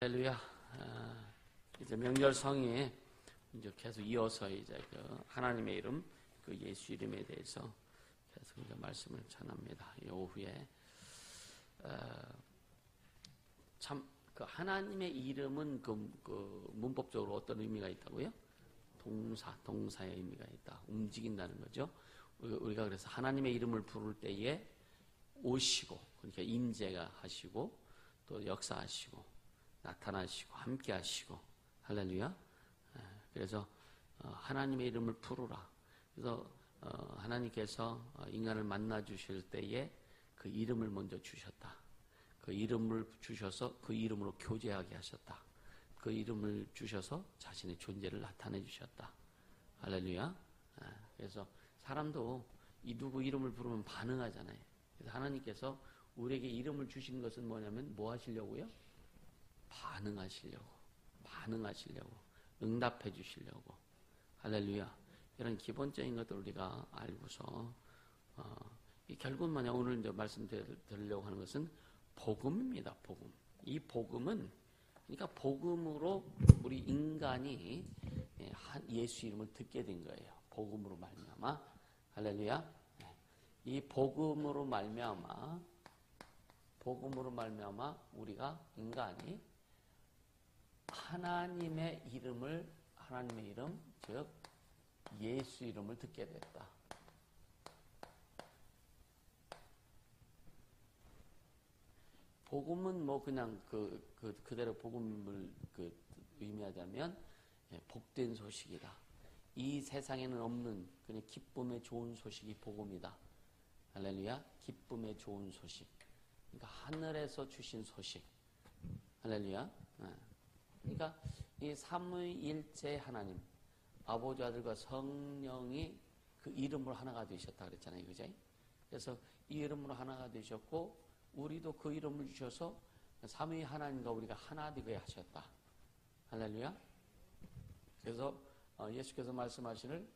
할렐루야. 이제 명절성이 이제 계속 이어서 이제 그 하나님의 이름, 그 예수 이름에 대해서 계속 이제 말씀을 전합니다. 이 오후에 참 그 하나님의 이름은 그 문법적으로 어떤 의미가 있다고요? 동사의 의미가 있다. 움직인다는 거죠. 우리가 그래서 하나님의 이름을 부를 때에 오시고, 그러니까 임재가 하시고 또 역사하시고 나타나시고 함께 하시고 할렐루야. 그래서 하나님의 이름을 부르라. 그래서 하나님께서 인간을 만나 주실 때에 그 이름을 먼저 주셨다. 그 이름을 주셔서 그 이름으로 교제하게 하셨다. 그 이름을 주셔서 자신의 존재를 나타내 주셨다. 할렐루야. 그래서 사람도 이 누구 이름을 부르면 반응하잖아요. 그래서 하나님께서 우리에게 이름을 주신 것은 뭐냐면 뭐 하시려고요? 반응하시려고, 응답해 주시려고. 할렐루야. 이런 기본적인 것들 우리가 알고서, 결국은 뭐냐, 오늘 이제 말씀드리려고 하는 것은 복음입니다, 복음. 이 복음은, 그러니까 복음으로 우리 인간이 예수 이름을 듣게 된 거예요. 복음으로 말미암아. 할렐루야. 이 복음으로 말미암아 우리가 인간이 하나님의 이름, 즉 예수 이름을 듣게 됐다. 복음은 뭐 그냥 그대로 복음을 의미하자면 복된 소식이다. 이 세상에는 없는 그냥 기쁨의 좋은 소식이 복음이다. 할렐루야. 기쁨의 좋은 소식. 그러니까 하늘에서 주신 소식. 할렐루야. 그러니까 이 삼위일체 하나님, 아버지, 아들과 성령이 그 이름으로 하나가 되셨다 그랬잖아요. 그죠? 그래서 이 이름으로 하나가 되셨고 우리도 그 이름을 주셔서 삼위 하나님과 우리가 하나 되게 하셨다. 할렐루야. 그래서 예수께서 말씀하시는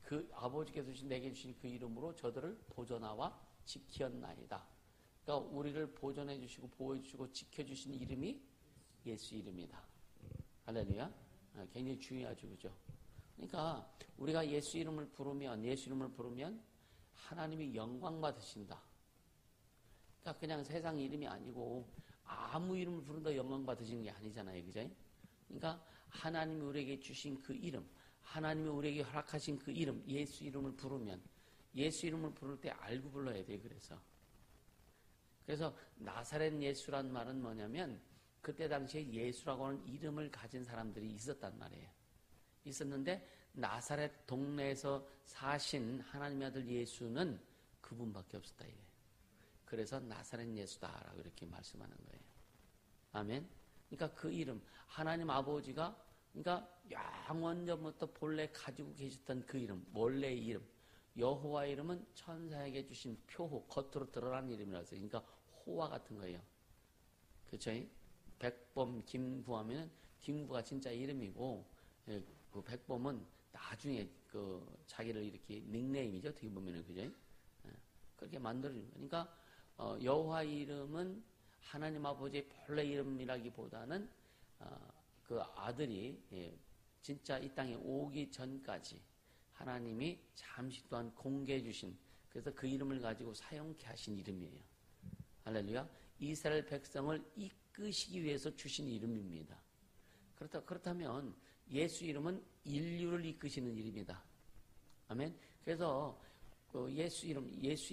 그 아버지께서 내게 주신 그 이름으로 저들을 보존하와 지켰나이다. 그러니까 우리를 보존해 주시고 보호해 주시고 지켜주신 이름이 예수 이름이다. 할렐루야. 굉장히 중요하죠. 그죠? 그러니까 우리가 예수 이름을 부르면 하나님이 영광 받으신다. 그러니까 그냥 세상 이름이 아니고 아무 이름을 부른다 영광 받으시는 게 아니잖아요. 그죠? 그러니까 하나님이 우리에게 주신 그 이름, 하나님이 우리에게 허락하신 그 이름, 예수 이름을 부르면, 예수 이름을 부를 때 알고 불러야 돼요. 그래서 나사렛 예수란 말은 뭐냐면 그때 당시에 예수라고 하는 이름을 가진 사람들이 있었단 말이에요. 있었는데 나사렛 동네에서 사신 하나님의 아들 예수는 그분밖에 없었다 이래요. 그래서 나사렛 예수다라고 이렇게 말씀하는 거예요. 아멘. 그러니까 그 이름, 하나님 아버지가, 그러니까 영원전부터 본래 가지고 계셨던 그 이름, 원래의 이름, 여호와의 이름은 천사에게 주신 표호, 겉으로 드러난 이름이라서, 그러니까 호와 같은 거예요. 그렇죠? 백범, 김구하면 김구가 진짜 이름이고, 그 백범은 나중에 그 자기를 이렇게 닉네임이죠. 어떻게 보면은, 그죠? 그렇게 만들어준 거예요. 그러니까 여호와의 이름은 하나님 아버지의 본래 이름이라기보다는 그 아들이 진짜 이 땅에 오기 전까지 하나님이 잠시 동안 공개해 주신, 그래서 그 이름을 가지고 사용케 하신 이름이에요. 할렐루야. 이스라엘 백성을 이끄시기 위해서 주신 이름입니다. 그렇다면 예수 이름은 인류를 이끄시는 이름이다. 아멘. 그래서 예수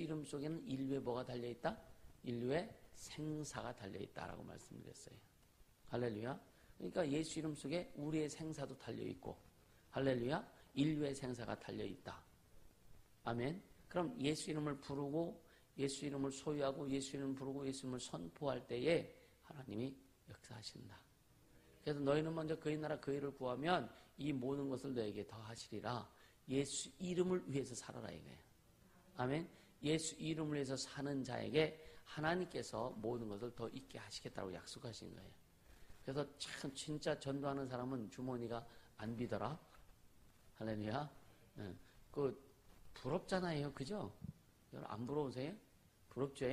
이름 속에는 인류의 뭐가 달려있다? 인류의 생사가 달려있다라고 말씀드렸어요. 할렐루야. 그러니까 예수 이름 속에 우리의 생사도 달려있고, 할렐루야. 인류의 생사가 달려있다. 아멘. 그럼 예수 이름을 부르고, 예수 이름을 소유하고, 예수 이름을 부르고, 예수 이름을 선포할 때에 하나님이 역사하신다. 그래서 너희는 먼저 그의 나라 그의를 구하면 이 모든 것을 너에게 더하시리라. 예수 이름을 위해서 살아라 이거예요. 아멘. 예수 이름을 위해서 사는 자에게 하나님께서 모든 것을 더 있게 하시겠다고 약속하신 거예요. 그래서 참 진짜 전도하는 사람은 주머니가 안 비더라. 할렐루야. 부럽잖아요. 그죠? 여러분 안 부러우세요? 부럽죠?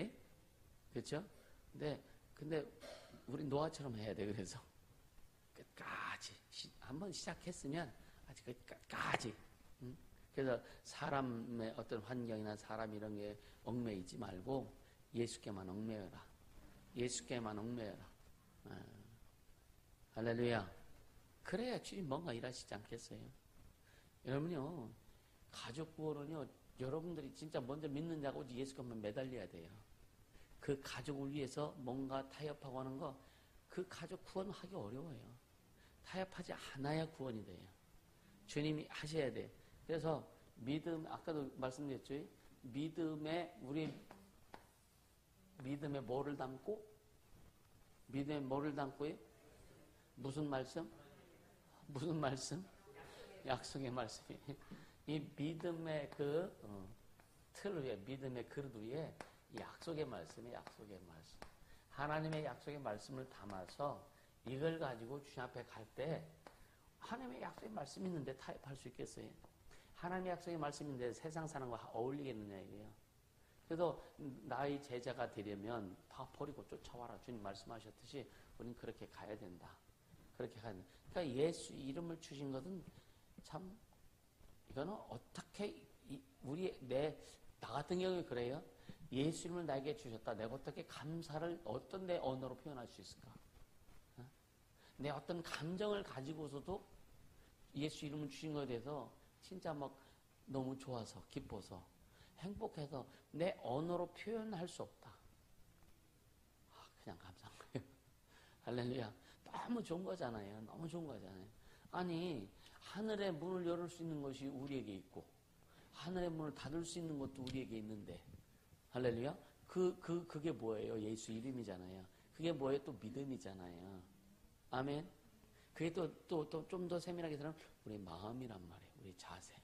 그렇죠? 근데 우리 노아처럼 해야 돼. 그래서 끝까지 한번 시작했으면 아직 끝까지. 응? 그래서 사람의 어떤 환경이나 사람 이런 게 얽매이지 말고 예수께만 얽매여라. 예수께만 얽매여라. 할렐루야. 그래야 주님 뭔가 일하시지 않겠어요? 여러분요, 가족 구원은요, 여러분들이 진짜 먼저 믿는 자가 오직 예수께만 매달려야 돼요. 그 가족을 위해서 뭔가 타협하고 하는 거, 그 가족 구원하기 어려워요. 타협하지 않아야 구원이 돼요. 주님이 하셔야 돼. 그래서 믿음, 아까도 말씀드렸죠? 우리 믿음에 뭐를 담고? 믿음에 뭐를 담고요? 무슨 말씀? 무슨 말씀? 약속의 말씀이. 이 믿음의 틀 위에, 믿음의 그릇 위에 약속의 말씀이 약속의 말씀. 하나님의 약속의 말씀을 담아서 이걸 가지고 주님 앞에 갈 때 하나님의 약속의 말씀이 있는데 타협할 수 있겠어요? 하나님의 약속의 말씀이 있는데 세상 사람과 어울리겠느냐 이거예요. 그래서 나의 제자가 되려면 다 버리고 쫓아와라. 주님 말씀하셨듯이 우리는 그렇게 가야 된다. 그렇게 가야 된다. 그러니까 예수 이름을 주신 것은 참 이거는 어떻게 나 같은 경우에 그래요. 예수 이름을 나에게 주셨다. 내가 어떻게 감사를 어떤 내 언어로 표현할 수 있을까? 내 어떤 감정을 가지고서도 예수 이름을 주신 것에 대해서 진짜 막 너무 좋아서 기뻐서 행복해서 내 언어로 표현할 수 없다. 그냥 감사한 거예요. 할렐루야. 너무 좋은 거잖아요. 너무 좋은 거잖아요. 아니 하늘의 문을 열을 수 있는 것이 우리에게 있고 하늘의 문을 닫을 수 있는 것도 우리에게 있는데 할렐루야. 그게 뭐예요? 예수 이름이잖아요. 그게 뭐예요? 또 믿음이잖아요. 아멘. 그게 또 좀 더 세밀하게 들으면 우리 마음이란 말이에요. 우리 자세.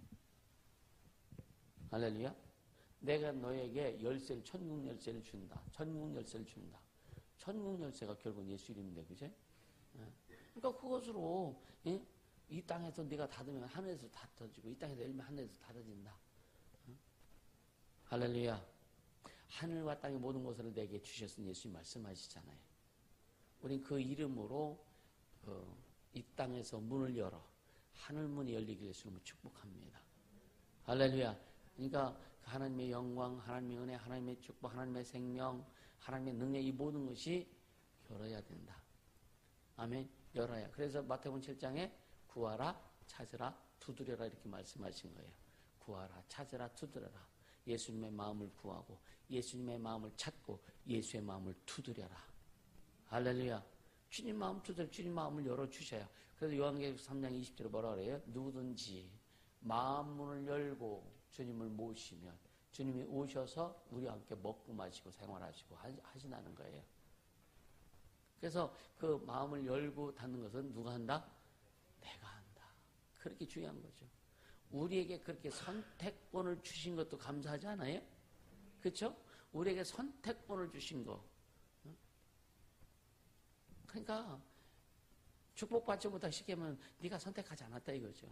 할렐루야. 내가 너에게 열쇠를, 천국 열쇠를 준다. 천국 열쇠를 준다. 천국 열쇠가 결국 예수 이름인데, 그죠? 그러니까 그것으로 이 땅에서 네가 닫으면 하늘에서 닫혀지고 이 땅에서 열면 하늘에서 닫아진다. 할렐루야. 하늘과 땅의 모든 것을 내게 주셨으니 예수님 말씀하시잖아요. 우린 그 이름으로 이 땅에서 문을 열어 하늘 문이 열리길 예수님을 축복합니다. 할렐루야. 그러니까 하나님의 영광, 하나님의 은혜, 하나님의 축복, 하나님의 생명, 하나님의 능력 이 모든 것이 열어야 된다. 아멘. 열어야. 그래서 마태복음 7장에 구하라, 찾으라, 두드려라 이렇게 말씀하신 거예요. 구하라, 찾으라, 두드려라. 예수님의 마음을 구하고 예수님의 마음을 찾고 예수의 마음을 두드려라. 할렐루야. 주님 마음 두드려 주님 마음을 열어주셔야. 그래서 요한계시록 3장 20절에 뭐라 그래요? 누구든지 마음 문을 열고 주님을 모시면 주님이 오셔서 우리와 함께 먹고 마시고 생활하시고 하시나는 거예요. 그래서 그 마음을 열고 닫는 것은 누가 한다? 내가 한다. 그렇게 중요한 거죠. 우리에게 그렇게 선택권을 주신 것도 감사하지 않아요? 그렇죠? 우리에게 선택권을 주신 거. 그러니까 축복받지 못하게 시키면 네가 선택하지 않았다 이거죠.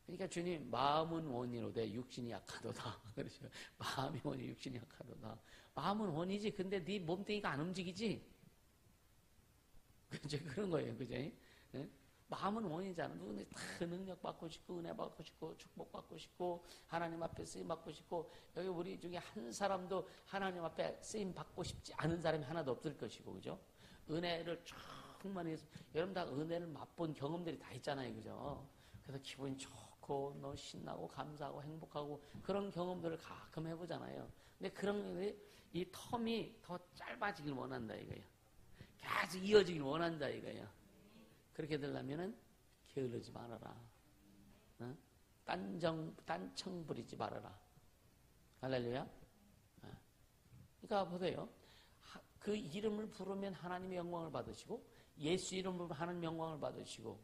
그러니까 주님 마음은 원이로되 육신이 약하도다. 그렇죠. 마음이 원이 육신이 약하도다. 마음은 원이지. 근데 네 몸뚱이가 안 움직이지. 그죠? 그런 거예요. 그죠? 네? 마음은 원이잖아. 누구나 다 능력 받고 싶고 은혜 받고 싶고 축복 받고 싶고 하나님 앞에 쓰임 받고 싶고 여기 우리 중에 한 사람도 하나님 앞에 쓰임 받고 싶지 않은 사람이 하나도 없을 것이고 그죠? 은혜를 충만히 해서 여러분 다 은혜를 맛본 경험들이 다 있잖아요. 그죠? 그래서 기분이 좋고 너 신나고 감사하고 행복하고 그런 경험들을 가끔 해보잖아요. 근데 그런 이 텀이 더 짧아지길 원한다 이거예요. 계속 이어지길 원한다 이거예요. 그렇게 되려면은 게으르지 말아라. 어? 딴청 부리지 말아라. 할렐루야. 그러니까 보세요. 그 이름을 부르면 하나님의 영광을 받으시고 예수 이름을 부르면 하나님의 영광을 받으시고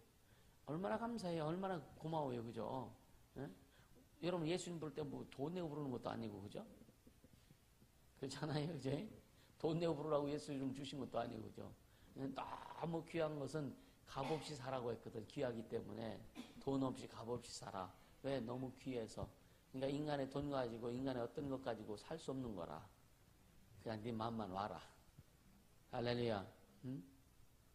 얼마나 감사해요. 얼마나 고마워요. 그죠? 예? 여러분 예수님 부를 때 뭐 돈 내고 부르는 것도 아니고 그죠? 그렇잖아요. 그죠? 돈 내고 부르라고 예수 이름 주신 것도 아니고 그죠? 너무 귀한 것은 값없이 사라고 했거든. 귀하기 때문에 돈 없이 값없이 살아. 왜? 너무 귀해서. 그러니까 인간의 돈 가지고 인간의 어떤 것 가지고 살 수 없는 거라. 그냥 네 마음만 와라. 할렐루야. 응?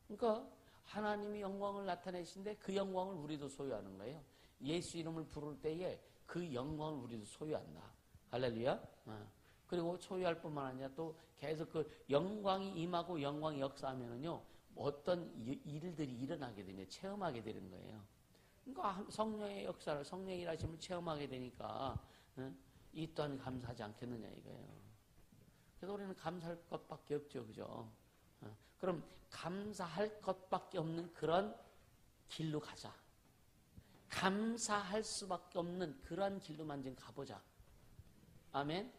그러니까 하나님이 영광을 나타내신데 그 영광을 우리도 소유하는 거예요. 예수 이름을 부를 때에 그 영광을 우리도 소유한다. 할렐루야. 그리고 소유할 뿐만 아니라 또 계속 그 영광이 임하고 영광이 역사하면은요, 어떤 일들이 일어나게 되냐, 체험하게 되는 거예요. 그러니까 성령의 역사를, 성령의 일하심을 체험하게 되니까, 이 또한 감사하지 않겠느냐 이거예요. 그래서 우리는 감사할 것밖에 없죠, 그죠? 그럼 감사할 것밖에 없는 그런 길로 가자. 감사할 수밖에 없는 그런 길로만 좀 가보자. 아멘?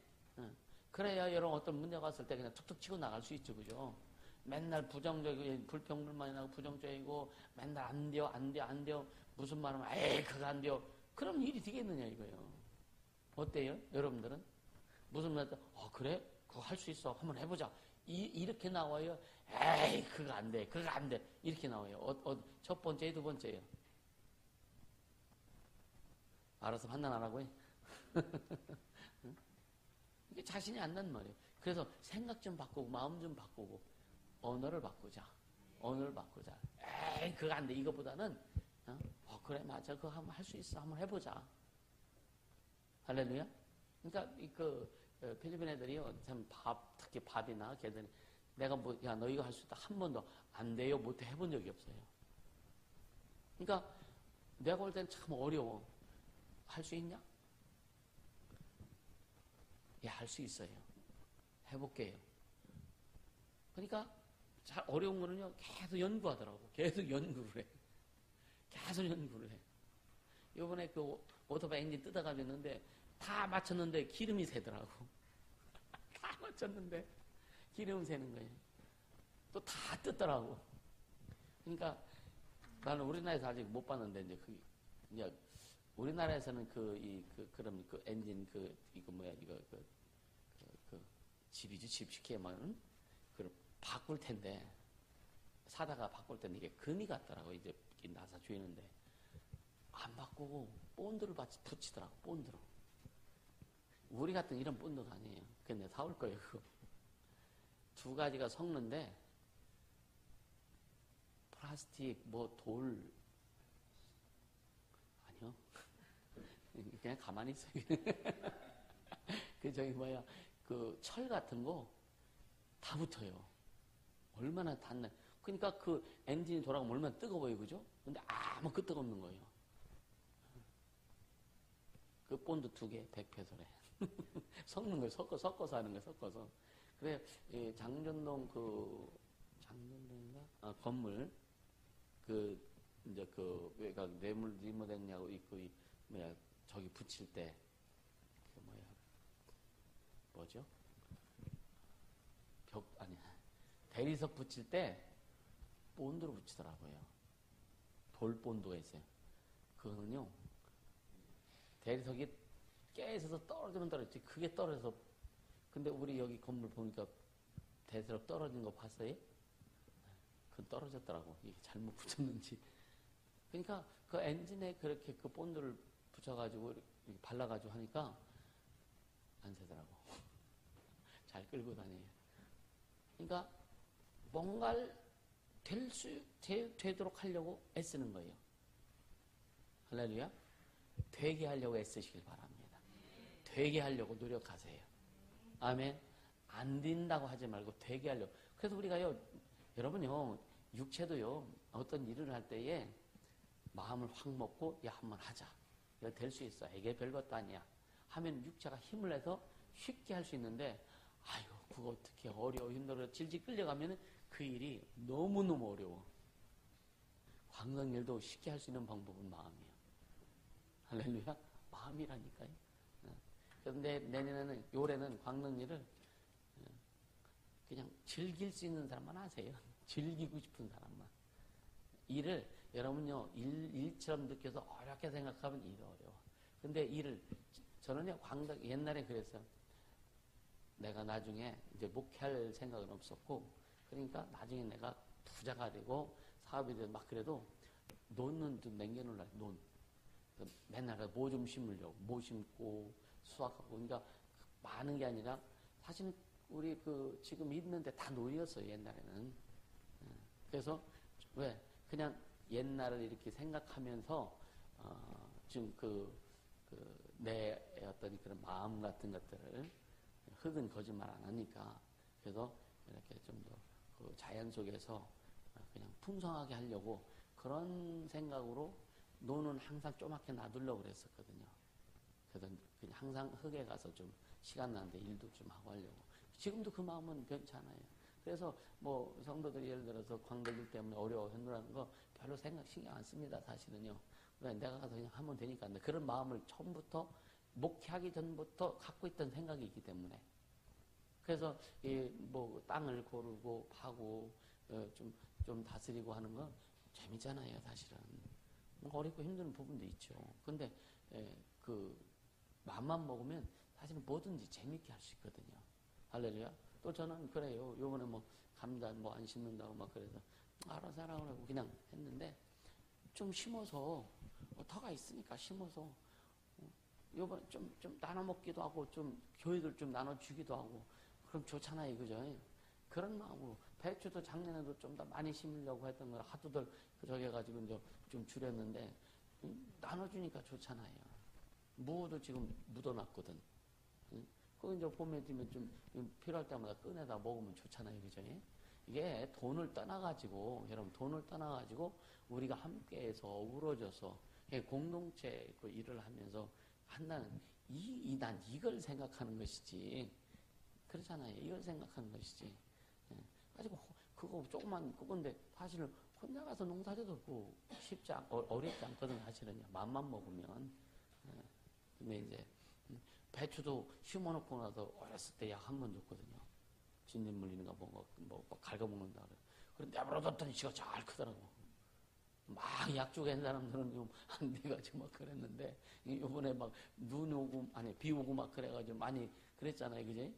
그래야 여러분 어떤 문제가 왔을 때 그냥 툭툭 치고 나갈 수 있죠, 그죠? 맨날 부정적이고, 불평불만이 나고 부정적이고, 맨날 안 돼요, 안 돼요, 안 돼요. 무슨 말 하면, 에이, 그거 안 돼요. 그럼 일이 되겠느냐, 이거예요. 어때요, 여러분들은? 무슨 말 할 때, 그래? 그거 할 수 있어. 한번 해보자. 이렇게 나와요. 에이, 그거 안 돼, 그거 안 돼. 이렇게 나와요. 첫 번째, 두 번째예요. 알아서 판단 안 하고 해. 이게 자신이 안 난 말이에요. 그래서 생각 좀 바꾸고, 마음 좀 바꾸고, 언어를 바꾸자. 언어를 바꾸자. 에이, 그거 안 돼. 이거보다는, 그래, 맞아. 그거 한번 할 수 있어. 한번 해보자. 할렐루야? 그러니까, 필리핀 애들이요, 참 특히 밥이나 걔들이, 내가 야, 너 이거 할 수 있다. 한 번도 안 돼요. 못해. 해본 적이 없어요. 그러니까, 내가 볼 때는 참 어려워. 할 수 있냐? 예, 할 수 있어요. 해볼게요. 그러니까 잘 어려운 거는요, 계속 연구하더라고. 계속 연구를 해. 계속 연구를 해. 요번에 그 오토바이 엔진 뜯어가지고 있는데 다 맞췄는데 기름이 새더라고. 다 맞췄는데 기름 새는 거예요. 또 다 뜯더라고. 그러니까 나는 우리나라에서 아직 못 봤는데 이제 우리나라에서는 그럼 그 엔진 집이지, 집 시키에 막, 바꿀 텐데, 사다가 바꿀 텐데, 이게 금이 같더라고, 이제, 나사 조이는데. 안 바꾸고, 본드를 붙이더라고, 본드로. 우리 같은 이런 본드가 아니에요. 그냥 내가 사올 거예요, 그거. 두 가지가 섞는데, 플라스틱, 돌, 아니요. 그냥 가만히 있어요. 철 같은 거 다 붙어요. 얼마나 닿나. 그러니까 그 엔진이 돌아가면 얼마나 뜨거워요, 그죠? 근데 아무 그 뜨겁는 거예요. 그 본드 2개 100페소래. 섞는 거예요. 섞어서 하는 거예요, 섞어서. 그래, 장전동 장전동인가? 건물, 이제 왜가 뇌물 리모델링하고 저기 붙일 때, 뭐죠? 대리석 붙일 때 본드로 붙이더라고요. 돌 본드가 있어요. 그거는요, 대리석이 깨있어서 떨어지면 떨어지지. 그게 떨어져서, 근데 우리 여기 건물 보니까 대리석 떨어진 거 봤어요? 그건 떨어졌더라고. 이게 잘못 붙였는지. 그러니까 그 엔진에 그렇게 그 본드를 붙여가지고 발라가지고 하니까 안 새더라고. 잘 끌고 다녀요. 그러니까 뭔가를 되도록 하려고 애쓰는 거예요. 할렐루야. 되게 하려고 애쓰시길 바랍니다. 되게 하려고 노력하세요. 아멘. 안 된다고 하지 말고 되게 하려고. 그래서 우리가요, 여러분요, 육체도요, 어떤 일을 할 때에 마음을 확 먹고, 야, 한번 하자. 이거 될 수 있어. 이게 별것도 아니야. 하면 육체가 힘을 내서 쉽게 할 수 있는데, 아유, 그거 어떻게 어려워, 힘들어, 질질 끌려가면 그 일이 너무너무 어려워. 광석일도 쉽게 할 수 있는 방법은 마음이에요. 할렐루야? 마음이라니까요. 그런데 내년에는, 올해는 광석일을 그냥 즐길 수 있는 사람만 하세요. 즐기고 싶은 사람만. 일을 여러분요, 일처럼 느껴서 어렵게 생각하면 일이 어려워. 근데 저는요, 옛날에 그랬어요. 내가 나중에 이제 목회할 생각은 없었고, 그러니까 나중에 내가 부자가 되고 사업이 되고 막 그래도 논은 좀 남겨놓으려고, 논. 맨날 뭐 좀 심으려고, 뭐 심고 수확하고. 그러니까 많은 게 아니라 사실은 우리 지금 있는데 다 논이었어요, 옛날에는. 그래서 왜 그냥 옛날을 이렇게 생각하면서 지금 내 어떤 그런 마음 같은 것들을 흙은 거짓말 안 하니까 그래서 이렇게 좀 더 그 자연 속에서 그냥 풍성하게 하려고 그런 생각으로 노는 항상 조그맣게 놔두려고 그랬었거든요. 그래서 그냥 항상 흙에 가서 좀 시간 나는데 일도 좀 하고 하려고. 지금도 그 마음은 변치 않아요. 그래서 뭐 성도들이 예를 들어서 광대들 때문에 어려워한다는 거 별로 신경 안 씁니다. 사실은요. 왜 내가 가서 그냥 하면 되니까. 근데 그런 마음을 처음부터 목회하기 전부터 갖고 있던 생각이 있기 때문에. 그래서 뭐 땅을 고르고 파고 좀 다스리고 하는 거 재밌잖아요. 사실은 어렵고 힘든 부분도 있죠. 근데 그 마음만 먹으면 사실은 뭐든지 재밌게 할 수 있거든요. 할렐루야. 또 저는 그래요. 요번에 뭐 감자 뭐 안 심는다고 막 그래서 알아서 하라고 하고 그냥 했는데 좀 심어서 터가 있으니까 심어서 요번에 좀 나눠 먹기도 하고 좀 교육을 좀 나눠 주기도 하고 그럼 좋잖아요. 그죠? 그런 마음으로 배추도 작년에도 좀 더 많이 심으려고 했던 걸 하도들 저기 해가지고 이제 좀 줄였는데 나눠주니까 좋잖아요. 무도 지금 묻어놨거든. 그거 이제 봄에 되면 좀 필요할 때마다 꺼내다 먹으면 좋잖아요. 그죠? 이게 돈을 떠나가지고, 여러분, 돈을 떠나가지고 우리가 함께해서 어우러져서 공동체 그 일을 하면서 한다는 난 이걸 생각하는 것이지. 그렇잖아요. 이걸 생각하는 것이지. 가지고 그거 조그만 그건데 사실은 혼자 가서 농사져도 쉽지 않고 어렵지 않거든. 사실은요. 맘만 먹으면. 근데 이제 배추도 심어놓고 나서 어렸을 때 약 한 번 줬거든요. 진딧 물리는가 뭐 갉아먹는다 그래. 그런데 내버려뒀더니 지가 잘 크더라고. 막 약 주고 있는 사람들은 좀 안 돼가지고 막 그랬는데 요번에 막 눈 오고 비 오고 막 그래가지고 많이 그랬잖아요. 그지?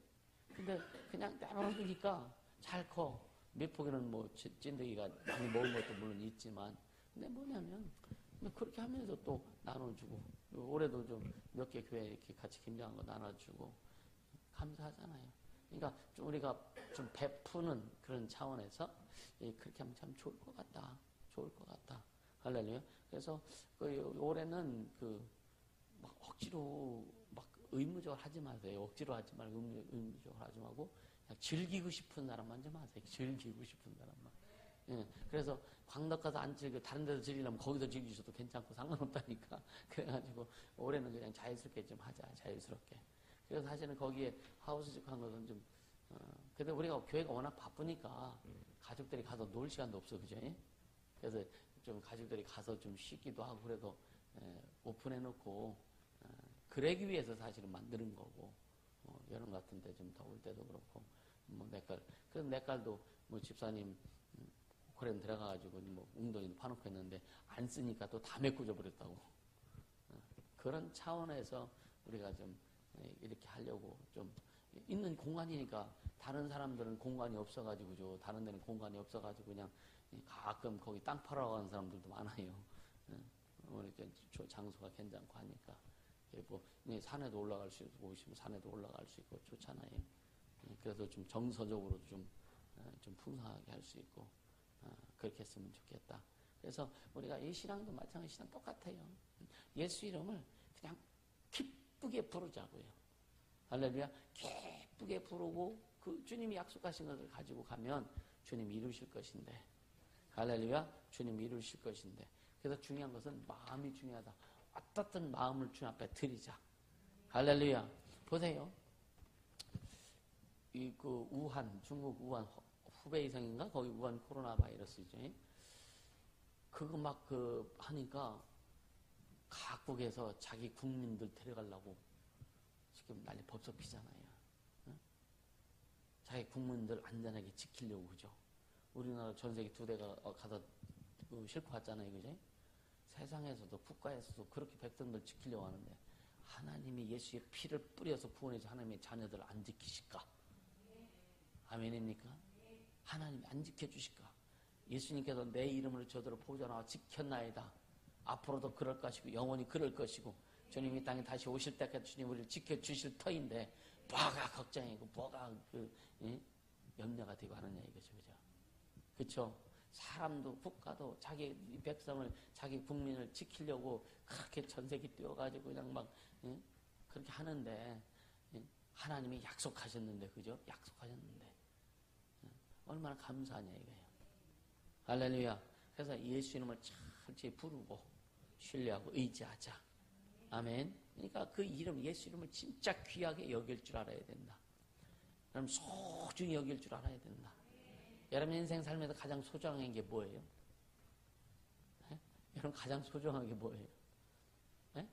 근데 그냥 내버려두니까 잘 커. 몇 포기는 뭐 찐득이가 많이 먹은 것도 물론 있지만 근데 뭐냐면 그렇게 하면서 또 나눠주고 올해도 좀 몇 개 교회 이렇게 같이 김장한 거 나눠주고 감사하잖아요. 그러니까 좀 우리가 좀 베푸는 그런 차원에서 그렇게 하면 참 좋을 것 같다. 좋을 것 같다. 할렐루야. 그래서 올해는 막 억지로 막 의무적으로 하지 마세요. 억지로 하지 말고 의무적으로 하지 말고 그냥 즐기고 싶은 사람만 좀 하세요. 즐기고 싶은 사람만. 예, 그래서 광덕 가서 안 즐겨 다른 데서 즐기려면 거기서 즐기셔도 괜찮고 상관없다니까. 그래가지고 올해는 그냥 자연스럽게 좀 하자. 자연스럽게. 그래서 사실은 거기에 하우스집 한 것은 좀 근데 우리가 교회가 워낙 바쁘니까 가족들이 가서 놀 시간도 없어. 그죠? 그래서 좀 가족들이 가서 좀 쉬기도 하고 그래도 오픈해놓고 그러기 위해서 사실은 만드는 거고 여름 같은 데 좀 더울 때도 그렇고 뭐 그래서 내깔도 뭐 집사님 고랜 들어가가지고 뭐 웅덩이도 파놓고 했는데 안 쓰니까 또 다 메꾸져 버렸다고. 그런 차원에서 우리가 좀 이렇게 하려고 좀 있는 공간이니까 다른 사람들은 공간이 없어가지고 다른 데는 공간이 없어가지고 그냥 가끔 거기 땅 팔아러 가는 사람들도 많아요. 오늘 장소가 괜찮고 하니까 뭐 산에도 올라갈 수 있고 오시면 산에도 올라갈 수 있고 좋잖아요. 그래서 좀 정서적으로도 좀 풍성하게 할 수 있고 그렇게 했으면 좋겠다. 그래서 우리가 이 신앙도 마찬가지 신앙 똑같아요. 예수 이름을 그냥 기쁘게 부르자고요. 할렐루야. 기쁘게 부르고 그 주님이 약속하신 것을 가지고 가면 주님 이루실 것인데 할렐루야. 주님 이루실 것인데 그래서 중요한 것은 마음이 중요하다. 어떻든 마음을 주님 앞에 드리자. 할렐루야. 보세요. 우한, 중국 우한 후베이성인가? 거기 우한 코로나 바이러스죠. 그거 막 하니까 각국에서 자기 국민들 데려가려고 지금 난리 법석 피잖아요. 응? 자기 국민들 안전하게 지키려고 그죠. 우리나라 전세계 2대가 가서 싣고 왔잖아요. 그죠? 세상에서도 국가에서도 그렇게 백성들 지키려고 하는데 하나님이 예수의 피를 뿌려서 구원해서 하나님의 자녀들을 안 지키실까? 아멘입니까? 하나님이 안 지켜주실까? 예수님께서 내 이름으로 저들을 보존하고 지켰나이다. 앞으로도 그럴 것이고 영원히 그럴 것이고 주님이 땅에 다시 오실 때까지 주님 우리를 지켜주실 터인데 뭐가 걱정이고 뭐가 염려가 되고 하느냐 이거죠. 그죠? 그쵸? 사람도 국가도 자기 백성을 자기 국민을 지키려고 그렇게 전세기 뛰어가지고 그냥 막 그렇게 하는데 하나님이 약속하셨는데 그죠? 약속하셨는데 얼마나 감사하냐 이거예요. 할렐루야. 그래서 예수 이름을 철저히 부르고 신뢰하고 의지하자. 아멘. 그러니까 그 이름 예수 이름을 진짜 귀하게 여길 줄 알아야 된다. 그럼 소중히 여길 줄 알아야 된다. 여러분 인생 삶에서 가장 소중한 게 뭐예요? 네? 여러분 가장 소중한 게 뭐예요? 네?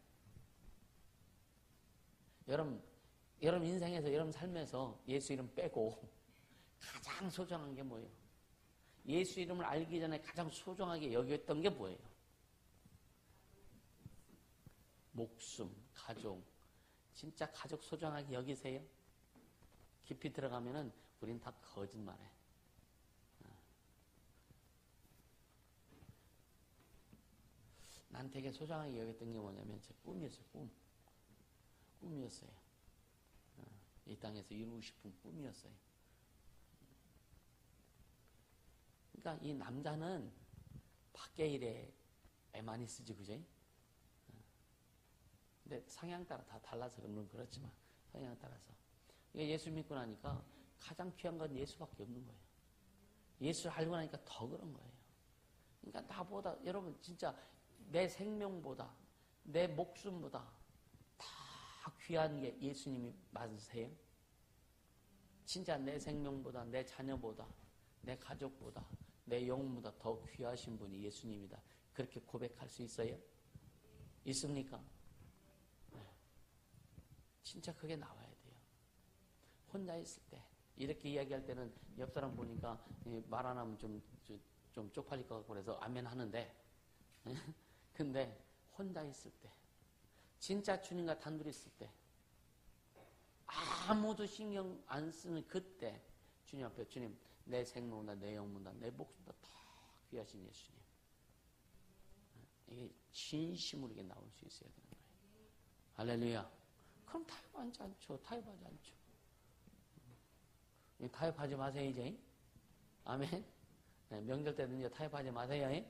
여러분 인생에서 여러분 삶에서 예수 이름 빼고 가장 소중한 게 뭐예요? 예수 이름을 알기 전에 가장 소중하게 여겼던 게 뭐예요? 목숨, 가족. 진짜 가족 소중하게 여기세요? 깊이 들어가면은 우린 다 거짓말해. 난 되게 소중하게 여겼던 게 뭐냐면 제 꿈이었어요. 꿈이었어요. 이 땅에서 이루고 싶은 꿈이었어요. 그러니까 이 남자는 밖에 일에 많이 쓰지, 그죠? 근데 성향 따라 다 달라서 물론 그렇지만 성향 따라서 예수 믿고 나니까 가장 귀한 건 예수밖에 없는 거예요. 예수를 알고 나니까 더 그런 거예요. 그러니까 나보다 여러분 진짜 내 생명보다 내 목숨보다 다 귀한 게 예수님이 맞으세요? 진짜 내 생명보다 내 자녀보다 내 가족보다 내 영혼보다 더 귀하신 분이 예수님이다. 그렇게 고백할 수 있어요? 있습니까? 네. 진짜 그게 나와야 돼요. 혼자 있을 때 이렇게 이야기할 때는 옆 사람 보니까 말 안 하면 좀 쪽팔릴 것 같고 그래서 아멘 하는데 근데 혼자 있을 때 진짜 주님과 단둘이 있을 때 아무도 신경 안 쓰는 그때 주님 앞에 주님 내 생명보다 내 영혼보다 내 목숨보다 더 귀하신 예수님 이게 진심으로 이게 나올 수 있어야 되는 거예요. 할렐루야. 그럼 타협하지 않죠. 타협하지 않죠. 타협하지 마세요 이제. 아멘. 네, 명절 때는 이제 타협하지 마세요.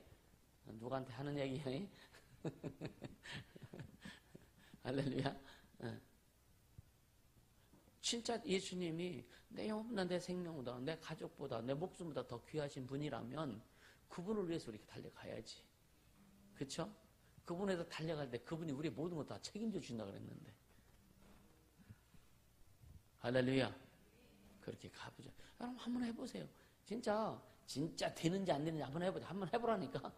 누구한테 하는 얘기예요? 할렐루야. 진짜 예수님이 내 영혼보다 내 생명보다 내 가족보다 내 목숨보다 더 귀하신 분이라면 그분을 위해서 이렇게 달려가야지. 그렇죠? 그분에서 달려갈 때 그분이 우리 모든 것 다 책임져 준다 그랬는데. 할렐루야. 그렇게 가보자. 여러분 한번 해보세요. 진짜 되는지 안 되는지 한번 해보자. 한번 해보라니까.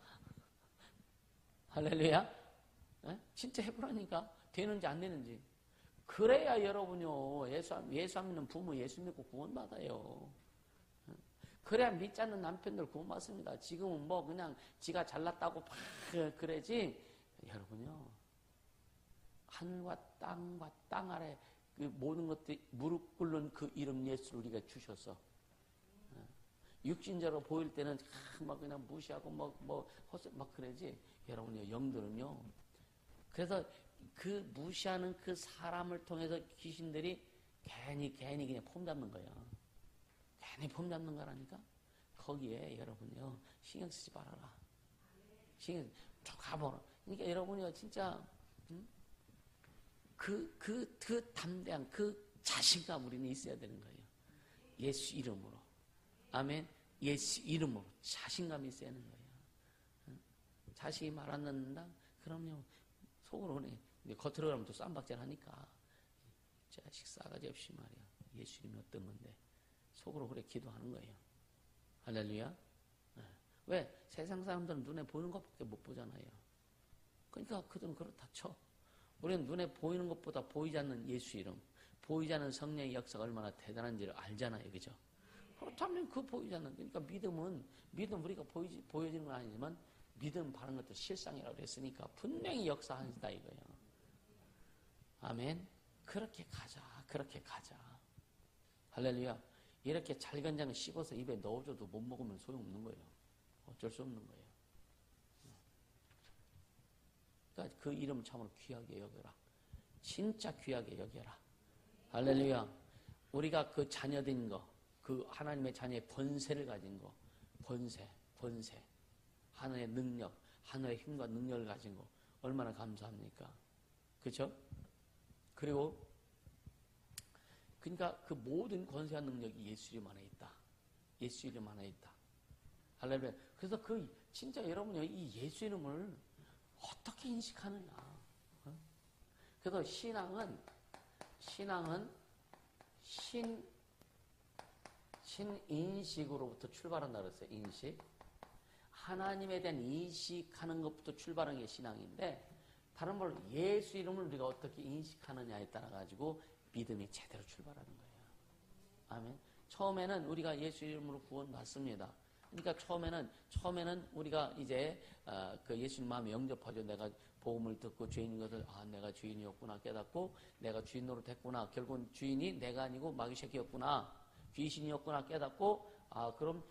할렐루야. 네? 진짜 해보라니까. 되는지 안 되는지. 그래야 여러분요 예수 믿는 부모 예수 믿고 구원받아요. 그래야 믿지 않는 남편들 구원받습니다. 지금은 뭐 그냥 지가 잘났다고 막 그러지. 여러분요 하늘과 땅 아래 그 모든 것들이 무릎 꿇는 그 이름 예수를 우리가 주셔서 육신적으로 보일 때는 막 그냥 무시하고 막 그러지. 여러분요 영들은요. 그래서 그 무시하는 그 사람을 통해서 귀신들이 괜히 그냥 폼 잡는 거예요. 괜히 폼 잡는 거라니까. 거기에 여러분요 신경 쓰지 말아라. 신경 좀 가보라. 그러니까 여러분요 진짜 그 담대한 그 자신감 우리는 있어야 되는 거예요. 예수 이름으로. 아멘. 예수 이름으로 자신감이 있어야 하는 거예요. 자식이 말 안 듣는다? 그럼요. 속으로 그래. 겉으로 가면 또 쌈박질 하니까. 자식 싸가지 없이 말이야. 예수 이름이 어떤 건데. 속으로 그래 기도하는 거예요. 할렐루야. 네. 왜? 세상 사람들은 눈에 보이는 것밖에 못 보잖아요. 그러니까 그들은 그렇다 쳐. 우리는 눈에 보이는 것보다 보이지 않는 예수 이름, 보이지 않는 성령의 역사가 얼마나 대단한지를 알잖아요. 그죠? 그렇다면 그 보이지 않는, 그러니까 믿음 우리가 보여지는 건 아니지만 믿음 바른 것도 실상이라고 했으니까 분명히 역사하시다 이거예요. 아멘. 그렇게 가자. 할렐루야. 이렇게 잘간장을 씹어서 입에 넣어줘도 못 먹으면 소용없는 거예요. 어쩔 수 없는 거예요. 그러니까 그 이름을 참으로 귀하게 여겨라. 진짜 귀하게 여겨라. 할렐루야. 우리가 그 자녀된 거, 그 하나님의 자녀의 번세를 가진 거, 번세. 권세, 하나님의 능력, 하나님의 힘과 능력을 가진 거 얼마나 감사합니까? 그렇죠? 그리고 그러니까 그 모든 권세와 능력이 예수 이름 안에 있다. 예수 이름 안에 있다. 할렐루야. 그래서 진짜 여러분이 이 예수 이름을 어떻게 인식하느냐. 그래서 신앙은 신인식으로부터 출발한다 그랬어요. 인식. 하나님에 대한 인식하는 것부터 출발한 게 신앙인데, 다른 말로 예수 이름을 우리가 어떻게 인식하느냐에 따라 가지고 믿음이 제대로 출발하는 거예요. 아멘. 처음에는 우리가 예수 이름으로 구원받습니다. 그러니까 처음에는 우리가 이제 그 예수님 마음에 영접하죠. 내가 복음을 듣고 주인인 것을 내가 주인이었구나 깨닫고 내가 주인으로 됐구나. 결국은 주인이 내가 아니고 마귀 새끼였구나. 귀신이었구나 깨닫고 그럼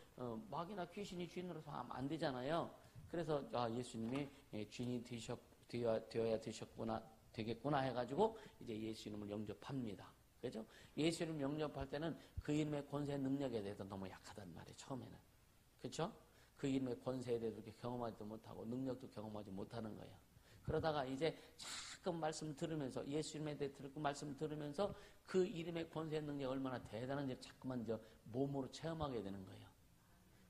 마귀나 귀신이 주인으로서 하면 안 되잖아요. 그래서 예수님이 주인이 되어야 되겠구나 해가지고 이제 예수 이름을 영접합니다. 그죠? 예수 이름 영접할 때는 그 이름의 권세 능력에 대해서 너무 약하단 말이에요. 처음에는. 그렇죠? 그 이름의 권세에 대해서 이렇게 경험하지도 못하고 능력도 경험하지 못하는 거예요. 그러다가 이제 자꾸 말씀 들으면서 예수 이름에 대해 듣고 말씀 들으면서 그 이름의 권세 능력이 얼마나 대단한지 자꾸만 이제 몸으로 체험하게 되는 거예요.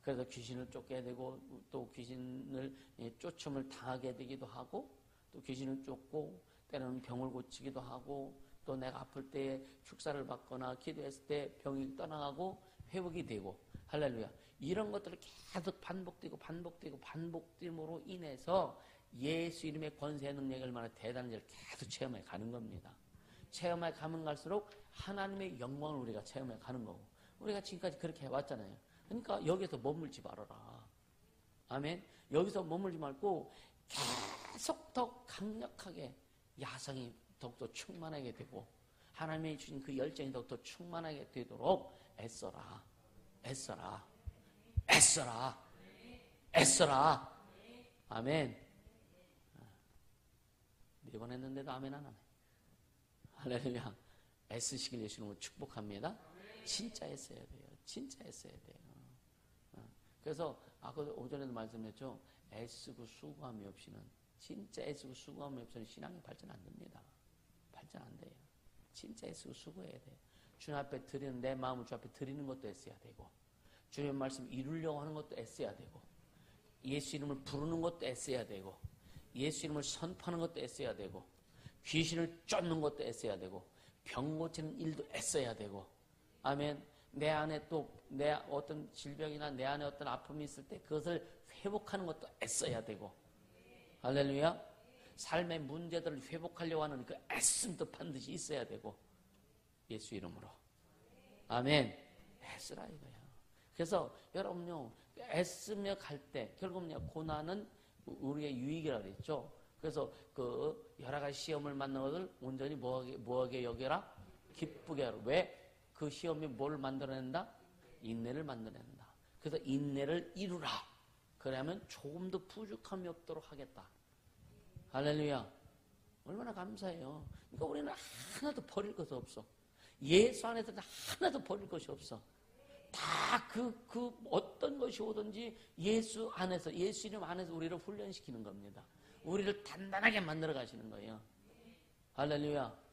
그래서 귀신을 쫓게 되고 또 귀신을 쫓음을 당하게 되기도 하고 또 귀신을 쫓고 때로는 병을 고치기도 하고 또 내가 아플 때에 축사를 받거나 기도했을 때 병이 떠나가고 회복이 되고 할렐루야. 이런 것들을 계속 반복됨으로 인해서 예수 이름의 권세의 능력이 얼마나 대단한지를 계속 체험해 가는 겁니다. 체험해 가면 갈수록 하나님의 영광을 우리가 체험해 가는 거고 우리가 지금까지 그렇게 해왔잖아요. 그러니까 여기서 머물지 말아라. 아멘. 여기서 머물지 말고 계속 더 강력하게 야성이 더욱더 충만하게 되고 하나님이 주신 그 열정이 더욱더 충만하게 되도록 애써라. 아멘. 4번 했는데도 아멘 안 하네. 할렐루야. 애쓰시길 예수님을 축복합니다. 진짜 애써야 돼요. 진짜 애써야 돼요. 그래서 아까 오전에도 말씀했죠. 애쓰고 수고함이 없이는 진짜 애쓰고 수고함이 없이는 신앙이 발전 안 됩니다. 발전 안 돼요. 진짜 애쓰고 수고해야 돼요. 주님 앞에 드리는 내 마음을 주 앞에 드리는 것도 애써야 되고 주님의 말씀 이루려고 하는 것도 애써야 되고 예수 이름을 부르는 것도 애써야 되고 예수 이름을 선포하는 것도 애써야 되고 귀신을 쫓는 것도 애써야 되고 병 고치는 일도 애써야 되고 아멘. 내 안에 또 내 어떤 질병이나 내 안에 어떤 아픔이 있을 때 그것을 회복하는 것도 애써야 되고 할렐루야. 삶의 문제들을 회복하려고 하는 그 애씀도 반드시 있어야 되고 예수 이름으로 아멘. 애쓰라 이거야. 그래서 여러분요 애쓰며 갈 때 결국은요 고난은 우리의 유익이라고 그랬죠. 그래서 그 여러 가지 시험을 만난 것을 온전히 뭐하게 여겨라? 기쁘게 하라. 왜? 그 시험이 뭘 만들어낸다? 인내를 만들어낸다. 그래서 인내를 이루라. 그러면 조금 더 부족함이 없도록 하겠다. 할렐루야. 얼마나 감사해요. 그러니까 우리는 하나도 버릴 것이 없어. 예수 안에서는 하나도 버릴 것이 없어. 다 그 어떤 것이 오든지 예수 안에서, 예수 이름 안에서 우리를 훈련시키는 겁니다. 우리를 단단하게 만들어 가시는 거예요. 할렐루야.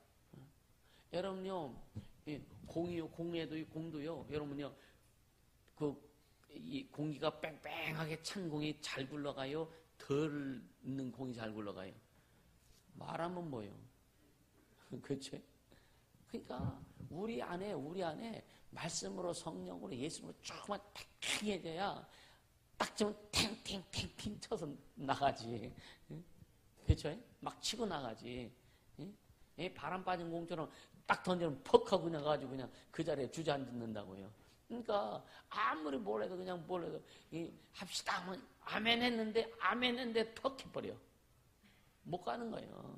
여러분요, 공도요, 여러분요, 이 공기가 뺑뺑하게 찬 공이 잘 굴러가요? 덜 있는 공이 잘 굴러가요? 말하면 뭐예요? 그렇죠? 그러니까 우리 안에 말씀으로 성령으로 예수님으로 조금만 팽팽해져야 딱 지면 탱탱탱탱 쳐서 나가지. 그렇죠? 막 치고 나가지. 바람 빠진 공처럼 딱 던지면 퍽 하고 나가지고 그냥 그 자리에 주저앉는다고요. 그러니까 아무리 뭘 해도 그냥 뭘 해도 합시다 하면 아멘 했는데 퍽 해버려. 못 가는 거예요.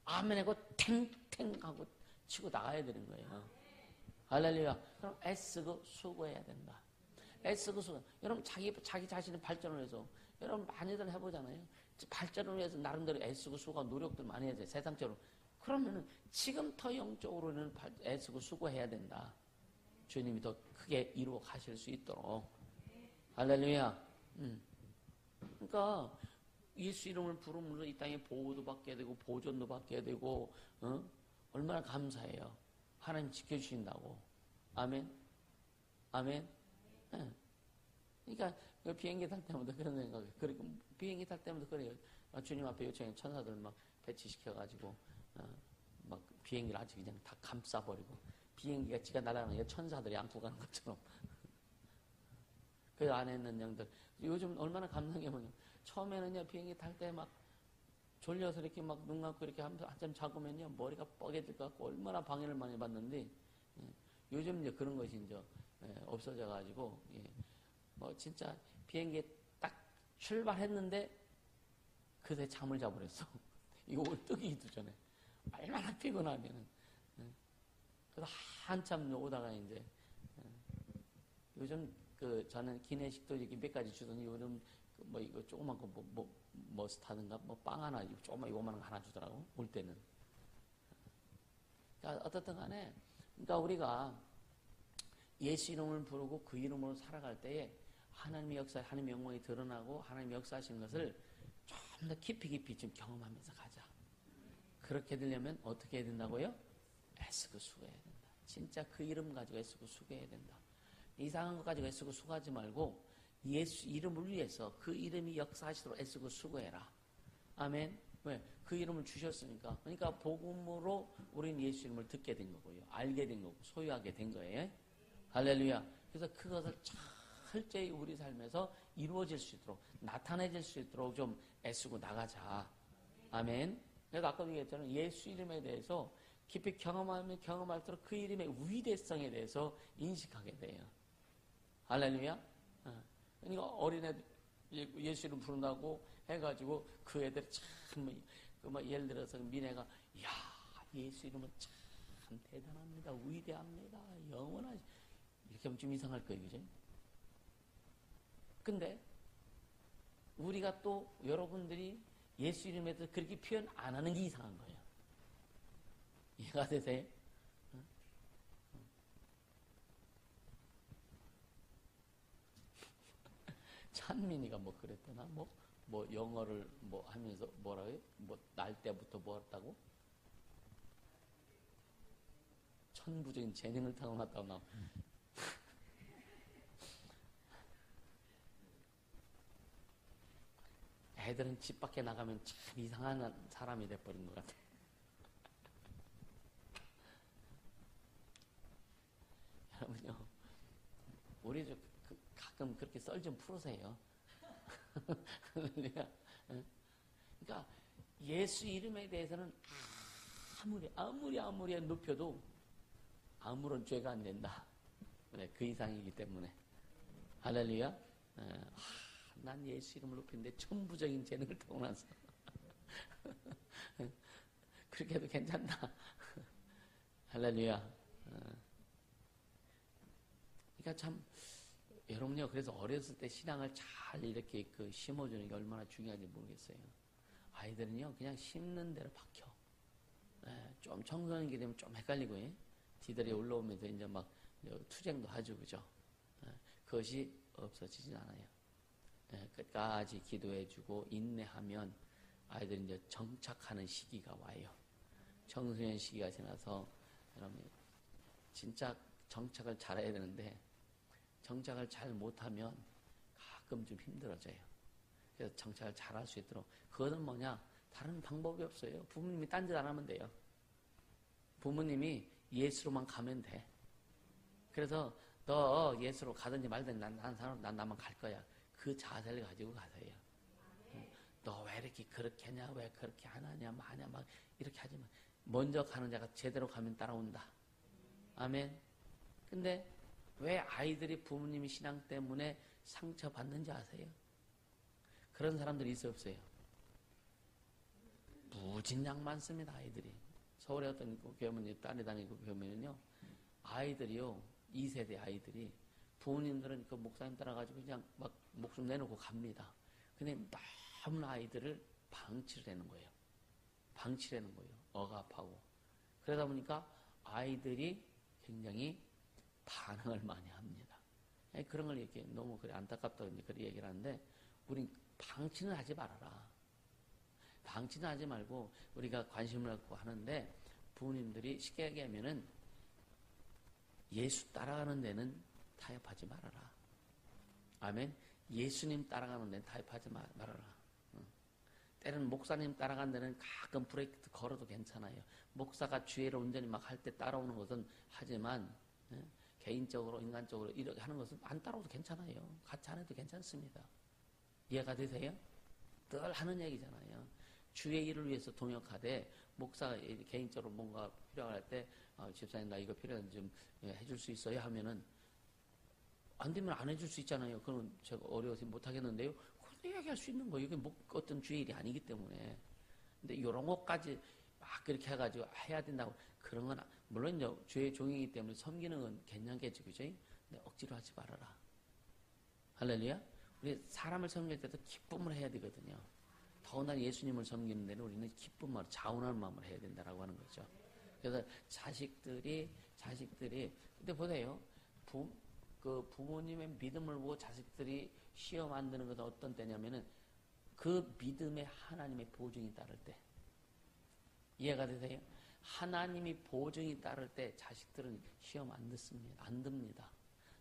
아멘 하고 탱탱 하고 치고 나가야 되는 거예요. 할렐루야. 그럼 애쓰고 수고해야 된다. 애쓰고 수고. 여러분 자기 자신의 발전을 위해서 여러분 많이들 해보잖아요. 발전을 위해서 나름대로 애쓰고 수고하고 노력들 많이 해야 돼. 세상적으로. 그러면은 지금부터 영적으로는 애쓰고 수고해야 된다. 주님이 더 크게 이루어 가실 수 있도록. 할렐루야. 그러니까 예수 이름을 부르면서 이 땅에 보호도 받게 되고 보존도 받게 되고 얼마나 감사해요. 하나님 지켜주신다고. 아멘. 아멘. 네. 그러니까 비행기 탈 때마다 그런 생각이에요. 그리고 비행기 탈 때마다 그래요. 주님 앞에 요청해 천사들 막 배치시켜가지고 막 비행기를 아주 그냥 다 감싸버리고 비행기가 지가 날아가는 게 천사들이 안고 가는 것처럼. 그 안에 있는 영들. 요즘 얼마나 감사한 게 뭐냐. 처음에는요, 비행기 탈 때 막 졸려서 이렇게 막 눈 감고 이렇게 한참 자고면요, 머리가 뻐개질 것 같고 얼마나 방해를 많이 받는데, 요즘 이제 그런 것이 이제 없어져가지고, 뭐 진짜 비행기 딱 출발했는데, 그새 잠을 자버렸어. 이거 뜨기도 전에. 얼마나 피곤하면은. 그래서 한참 오다가 이제, 요즘 저는 기내식도 이렇게 몇 가지 주더니 요즘 뭐 이거 조그만 거 머스타드인가 뭐 빵 하나 조그만 요만한 거 하나 주더라고 올 때는. 그러니까 어떻든 간에 그러니까 우리가 예수 이름을 부르고 그 이름으로 살아갈 때에 하나님의 역사, 하나님의 영광이 드러나고 하나님의 역사하시는 것을 좀 더 깊이 좀 경험하면서 가자. 그렇게 되려면 어떻게 해야 된다고요? 애쓰고 수고해야 된다. 진짜 그 이름 가지고 애쓰고 수고해야 된다. 이상한 것 가지고 애쓰고 수고하지 말고 예수 이름을 위해서 그 이름이 역사하시도록 애쓰고 수고해라. 아멘. 왜? 그 이름을 주셨으니까. 그러니까 복음으로 우리는 예수 이름을 듣게 된 거고요. 알게 된 거고 소유하게 된 거예요. 할렐루야. 그래서 그것을 철저히 우리 삶에서 이루어질 수 있도록 나타내질 수 있도록 좀 애쓰고 나가자. 아멘. 그래서 아까도 얘기했잖아요. 예수 이름에 대해서 깊이 경험하면 경험할수록 그 이름의 위대성에 대해서 인식하게 돼요. 할렐루야. 그러니까 어린애들 예수 이름 부른다고 해가지고 그 애들이 참 예를 들어서 미래가 이야 예수 이름은 참 대단합니다. 위대합니다. 영원하지. 이렇게 하면 좀 이상할 거예요. 그죠? 근데 우리가 또 여러분들이 예수 이름에 대해서 그렇게 표현 안 하는 게 이상한 거예요. 이해가 되세요? 찬민이가 뭐 그랬더나? 뭐 영어를 뭐 하면서 뭐라고요? 뭐 날 때부터 뭐 했다고? 천부적인 재능을 타고났다고 나. 애들은 집 밖에 나가면 참 이상한 사람이 돼버린 것 같아. 여러분요, 우리 가끔 그렇게 썰 좀 풀으세요. 그러니까 예수 이름에 대해서는 아무리 높여도 아무런 죄가 안 된다. 그 이상이기 때문에. 할렐루야. 난 예수 이름을 높이는데 천부적인 재능을 타고나서 그렇게 해도 괜찮다. 할렐루야. 그러니까 참 여러분요, 그래서 어렸을 때 신앙을 잘 이렇게 심어주는 게 얼마나 중요한지 모르겠어요. 아이들은요, 그냥 심는 대로 박혀. 좀 청소년기 되면 좀 헷갈리고, 뒤들이 올라오면서 이제 막 투쟁도 하죠, 그죠? 그것이 없어지진 않아요. 끝까지 기도해주고 인내하면 아이들이 이제 정착하는 시기가 와요. 청소년 시기가 지나서 여러분 진짜 정착을 잘해야 되는데 정착을 잘 못하면 가끔 좀 힘들어져요. 그래서 정착을 잘할 수 있도록 그것은 뭐냐? 다른 방법이 없어요. 부모님이 딴 짓 안 하면 돼요. 부모님이 예수로만 가면 돼. 그래서 너 예수로 가든지 말든지 난 나만 갈 거야. 그 자세를 가지고 가세요. 너 왜 이렇게 그렇게 하냐? 왜 그렇게 안 하냐? 마냐? 막 이렇게 하지 마. 먼저 가는 자가 제대로 가면 따라온다. 아멘. 근데 왜 아이들이 부모님이 신앙 때문에 상처받는지 아세요? 그런 사람들이 있어요, 없어요? 무진장 많습니다, 아이들이. 서울에 어떤 교회면, 딸이 다니고 교회면요, 아이들이요, 2세대 아이들이, 부모님들은 그 목사님 따라가지고 그냥 막 목숨 내놓고 갑니다. 근데 너무나 아이들을 방치를 하는 거예요. 방치를 하는 거예요. 억압하고. 그러다 보니까 아이들이 굉장히 반항을 많이 합니다. 그런 걸 이렇게 너무 그래 안타깝다고 이제 그렇게 얘기를 하는데, 우린 방치는 하지 말아라. 방치는 하지 말고 우리가 관심을 갖고 하는데, 부모님들이 쉽게 얘기하면은 예수 따라가는 데는 타협하지 말아라. 아멘. 예수님 따라가는 데는 타협하지 말아라. 때로는 목사님 따라가는 데는 가끔 브레이크 걸어도 괜찮아요. 목사가 주의를 온전히 막 할 때 따라오는 것은 하지만, 개인적으로 인간적으로 이렇게 하는 것은 안 따라오도 괜찮아요. 같이 안 해도 괜찮습니다. 이해가 되세요? 늘 하는 얘기잖아요. 주의 일을 위해서 동역하되, 목사가 개인적으로 뭔가 필요할 때 집사님 나 이거 필요한데 좀 해줄 수 있어요? 하면은 안 되면 안 해줄 수 있잖아요. 그럼 제가 어려워서 못 하겠는데요. 그런 이야기할 수 있는 거예요. 이게 뭐 어떤 주의 일이 아니기 때문에. 근데 이런 것까지 막 그렇게 해가지고 해야 된다고, 그런 건 물론 이제 주의 종이기 때문에 섬기는 건 괜찮겠지, 그죠? 근데 억지로 하지 말아라. 할렐루야. 우리 사람을 섬길 때도 기쁨을 해야 되거든요. 더군다나 예수님을 섬기는 데는 우리는 기쁜 마음, 자원하는 마음을 해야 된다라고 하는 거죠. 그래서 자식들이 근데 보세요. 부모님의 믿음을 보고 자식들이 시험 만드는 것은 어떤 때냐면은 그 믿음에 하나님의 보증이 따를 때. 이해가 되세요? 하나님이 보증이 따를 때 자식들은 시험 안 듣습니다. 안 듭니다.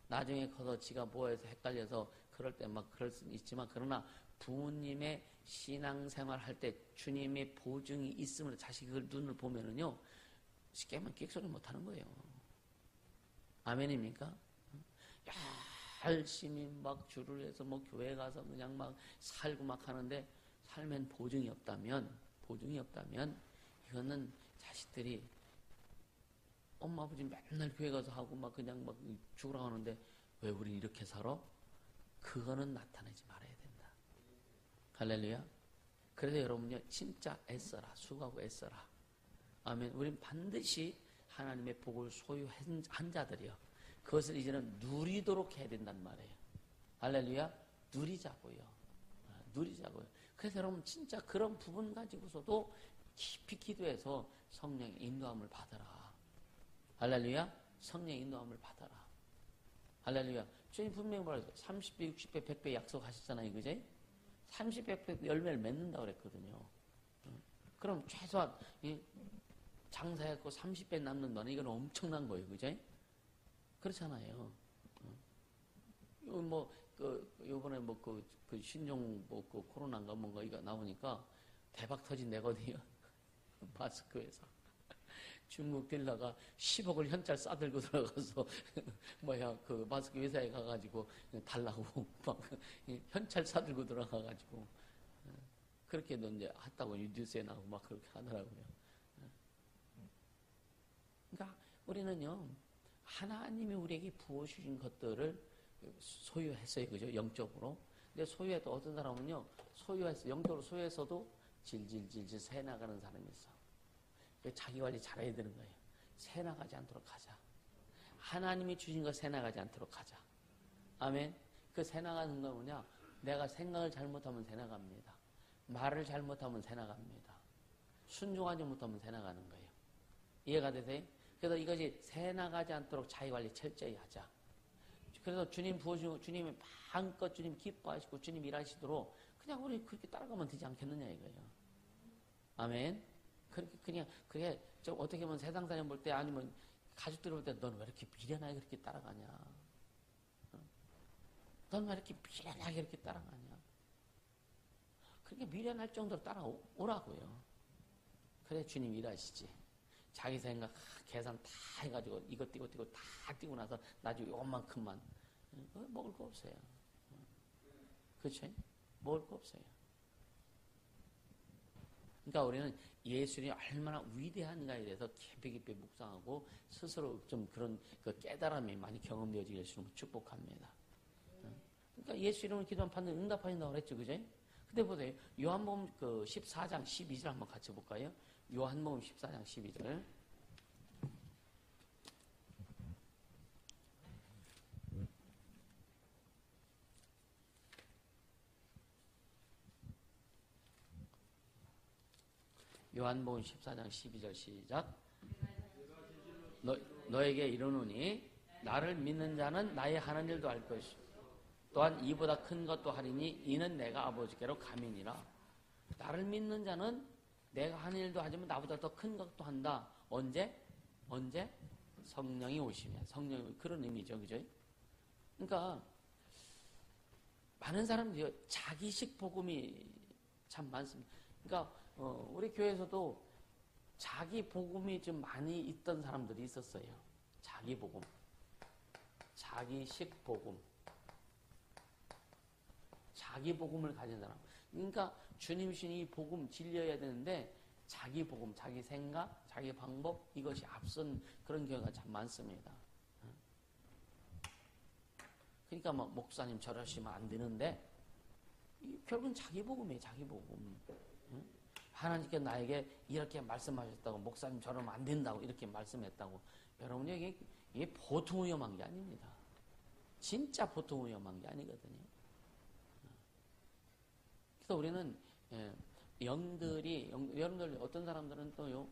나중에 커서 지가 뭐해서 헷갈려서 그럴 때 막 그럴 수는 있지만, 그러나 부모님의 신앙생활 할 때 주님의 보증이 있으면 자식이 그걸 눈을 보면은요, 쉽게만 끽소리 못 하는 거예요. 아멘입니까? 열심히 막 줄을 해서 뭐 교회 가서 그냥 막 살고 막 하는데, 삶엔 보증이 없다면 이거는 자식들이 엄마 아버지 맨날 교회 가서 하고 막 그냥 막 죽으라고 하는데 왜 우리 이렇게 살아? 그거는 나타내지 말아야 된다. 할렐루야. 그래서 여러분요, 진짜 애써라. 수고하고 애써라. 아멘. 우린 반드시 하나님의 복을 소유한 자들이요, 그것을 이제는 누리도록 해야 된단 말이에요. 할렐루야. 누리자고요. 그래서 여러분 진짜 그런 부분 가지고서도 깊이 기도해서 성령의 인도함을 받아라. 할렐루야. 성령의 인도함을 받아라. 할렐루야. 주님 분명히 말해서 30배, 60배, 100배 약속하셨잖아요. 그제? 30배, 100배 열매를 맺는다고 그랬거든요. 그럼 최소한 장사했고 30배 남는다는 이건 엄청난 거예요. 그제? 그렇잖아요. 요번에 신종 코로나인가 뭔가 이거 나오니까 대박 터진 내거든요. 마스크에서. 중국 딜러가 10억을 현찰 싸들고 들어가서 마스크 회사에 가가지고 달라고 막 현찰 싸들고 들어가가지고 그렇게도 이제 했다고 뉴스에 나오고 막 그렇게 하더라고요. 그러니까 우리는요, 하나님이 우리에게 부어주신 것들을 소유했어요. 그죠? 영적으로. 근데 소유해도 어떤 사람은요, 영적으로 소유해서도 질질질질 새나가는 사람이 있어. 자기 관리 잘해야 되는 거예요. 새나가지 않도록 하자. 하나님이 주신 거 새나가지 않도록 하자. 아멘. 그 새나가는 건 뭐냐? 내가 생각을 잘못하면 새나갑니다. 말을 잘못하면 새나갑니다. 순종하지 못하면 새나가는 거예요. 이해가 되세요? 그래서 이것이 새나가지 않도록 자기 관리 철저히 하자. 그래서 주님 부어주고 주님이 마음껏 주님 기뻐하시고 주님 일하시도록 그냥 우리 그렇게 따라가면 되지 않겠느냐 이거예요. 아멘. 그게 좀 어떻게 보면 세상 사람 볼 때, 아니면 가족들 볼 때, 너는 왜 이렇게 미련하게 그렇게 따라가냐? 너는 왜 이렇게 미련하게 이렇게 따라가냐? 그렇게 미련할 정도로 따라오라고요. 그래 주님 일하시지. 자기 생각 계산 다 해가지고 이거 띄고 다 띄고 나서 나중에 요만큼만 먹을 거 없어요. 그렇죠? 먹을 거 없어요. 그러니까 우리는 예수님이 얼마나 위대한가에 대해서 깊이 묵상하고 스스로 좀 그런 그 깨달음이 많이 경험되어지길 주는 축복합니다. 그러니까 예수 이름으로 기도하면 반드시 응답하신다고 그랬죠, 그죠? 근데 보세요, 요한복음 14장 12절 한번 같이 볼까요? 요한복음 14장 12절. 요한복음 14장 12절 시작. 너에게 이르노니 나를 믿는 자는 나의 하는 일도 할 것이요 또한 이보다 큰 것도 하리니 이는 내가 아버지께로 감이니라. 나를 믿는 자는 내가 하는 일도 하지만 나보다 더 큰 것도 한다. 언제? 성령이 오시면. 성령이 그런 의미죠. 그죠? 그러니까 많은 사람들이 자기식 복음이 참 많습니다. 그러니까 우리 교회에서도 자기 복음이 좀 많이 있던 사람들이 있었어요. 자기 복음. 자기식 복음. 자기 복음을 가진 사람. 그러니까 주님 신이 복음 진리여야 되는데 자기 복음, 자기 생각, 자기 방법 이것이 앞선 그런 경우가 참 많습니다. 그러니까 뭐 목사님 저러시면 안 되는데 결국은 자기 복음이에요. 자기 복음. 하나님께 나에게 이렇게 말씀하셨다고 목사님 저러면 안 된다고 이렇게 말씀했다고 여러분이 이게 보통 위험한 게 아닙니다. 진짜 보통 위험한 게 아니거든요. 그래서 우리는 여러분들 어떤 사람들은 또요,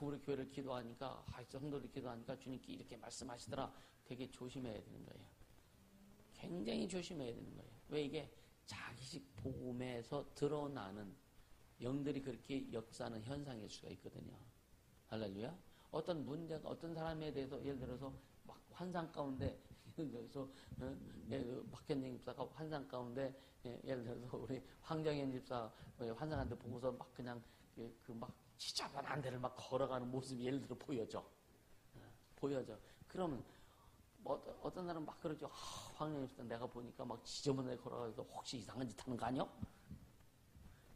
우리 교회를 기도하니까, 성도들 기도하니까 주님께 이렇게 말씀하시더라. 되게 조심해야 되는 거예요. 굉장히 조심해야 되는 거예요. 왜 이게 자기식 복음에서 드러나는 영들이 그렇게 역사하는 현상일 수가 있거든요. 할렐루야. 어떤 문제가, 어떤 사람에 대해서 예를 들어서 막 환상 가운데, 예를 들어서, 박현정 집사가 환상 가운데, 예를 들어서 우리 황정현 집사 환상한테 보고서 막 그냥 막 지저분한 데를 막 걸어가는 모습이 예를 들어 보여져. 그러면 어떤 사람은 막 그러죠. 황정현 집사 내가 보니까 막 지저분한 데 걸어가서 혹시 이상한 짓 하는 거 아니야?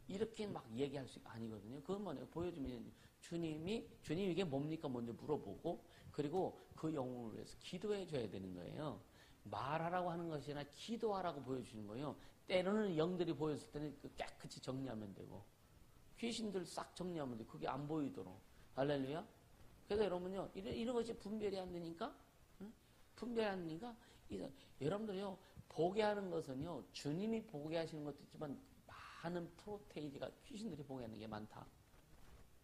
이렇게 막 얘기할 수 아니거든요. 그건 뭐냐면 보여주면 주님이 이게 뭡니까 먼저 물어보고 그리고 그 영혼을 위해서 기도해 줘야 되는 거예요. 말하라고 하는 것이 아니라 기도하라고 보여주는 거예요. 때로는 영들이 보였을 때는 깨끗이 정리하면 되고 귀신들 싹 정리하면 돼. 그게 안 보이도록. 할렐루야. 그래서 여러분요 이런 것이 분별이 안 되니까 분별이 안 되니까 여러분들요 보게 하는 것은요 주님이 보게 하시는 것도 있지만 많은 프로테이지가 귀신들이 보게 하는 게 많다.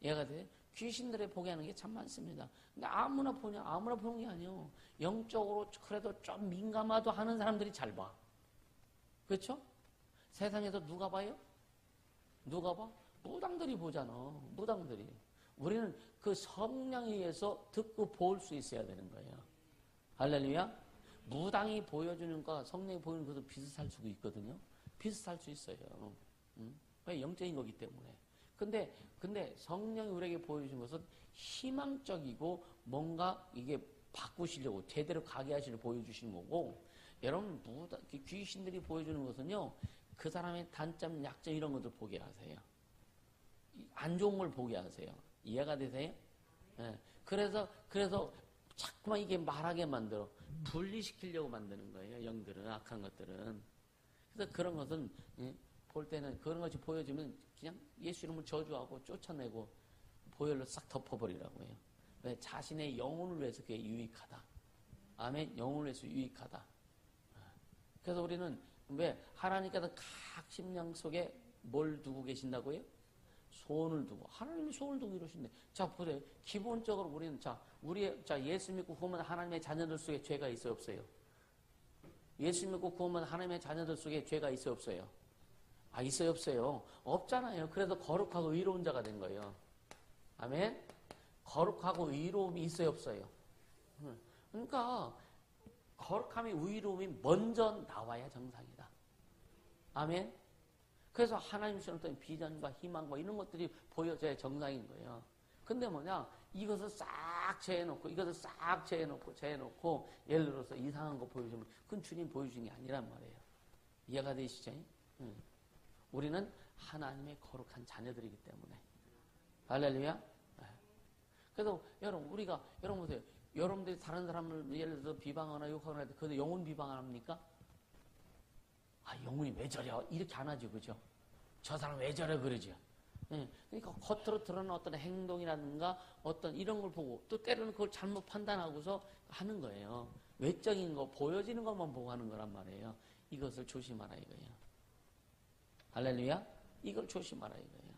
이해가 돼? 귀신들이 보게 하는 게 참 많습니다. 근데 아무나 보는 게 아니에요. 영적으로 그래도 좀 민감하도 하는 사람들이 잘 봐. 그렇죠? 세상에서 누가 봐요? 누가 봐? 무당들이 보잖아. 무당들이. 우리는 그 성령에 의해서 듣고 볼 수 있어야 되는 거예요. 할렐루야. 무당이 보여주는 것과 성령이 보여주는 것도 비슷할 수도 있거든요. 비슷할 수 있어요. 왜? 영적인 거기 때문에. 근데 성령이 우리에게 보여주신 것은 희망적이고 뭔가 이게 바꾸시려고 제대로 가게 하시려고 보여주시는 거고 여러분 귀신들이 보여주는 것은요 그 사람의 단점, 약점 이런 것들 보게 하세요. 안 좋은 걸 보게 하세요. 이해가 되세요? 네. 그래서 자꾸만 이게 말하게 만들어 분리시키려고 만드는 거예요. 영들은 악한 것들은. 그래서 그런 것은 볼 때는 그런 것이 보여주면 그냥 예수 이름을 저주하고 쫓아내고 보혈로 싹 덮어버리라고 해요. 왜? 자신의 영혼을 위해서 그게 유익하다. 아멘. 영혼을 위해서 유익하다. 그래서 우리는 왜 하나님께서 각 심령 속에 뭘 두고 계신다고요? 소원을 두고 하나님이 소원을 두고 이러신대. 자 보세요. 기본적으로 우리는 예수 믿고 구원한 하나님의 자녀들 속에 죄가 있어요 없어요? 예수 믿고 구원한 하나님의 자녀들 속에 죄가 있어요 없어요? 있어요 없어요? 없잖아요. 그래서 거룩하고 의로운 자가 된 거예요. 아멘. 거룩하고 의로움이 있어요 없어요? 그러니까 거룩함이 의로움이 먼저 나와야 정상이다. 아멘. 그래서 하나님처럼 어떤 비전과 희망과 이런 것들이 보여져야 정상인 거예요. 근데 뭐냐 이것을 싹 제해놓고 이것을 싹 제해놓고 예를 들어서 이상한 거 보여주면 그건 주님 보여주는 게 아니란 말이에요. 이해가 되시죠? 우리는 하나님의 거룩한 자녀들이기 때문에. 할렐루야. 그래서 여러분 보세요. 여러분들이 다른 사람을 예를 들어서 비방하거나 욕하거나 할 때 그건 영혼 비방을 합니까? 영혼이 왜 저래? 이렇게 안 하죠. 그죠? 저 사람 왜 저래? 그러죠. 그러니까 겉으로 드러나는 어떤 행동이라든가 어떤 이런 걸 보고 또 때로는 그걸 잘못 판단하고서 하는 거예요. 외적인 거, 보여지는 것만 보고 하는 거란 말이에요. 이것을 조심하라 이거예요. 할렐루야? 이걸 조심하라 이거예요.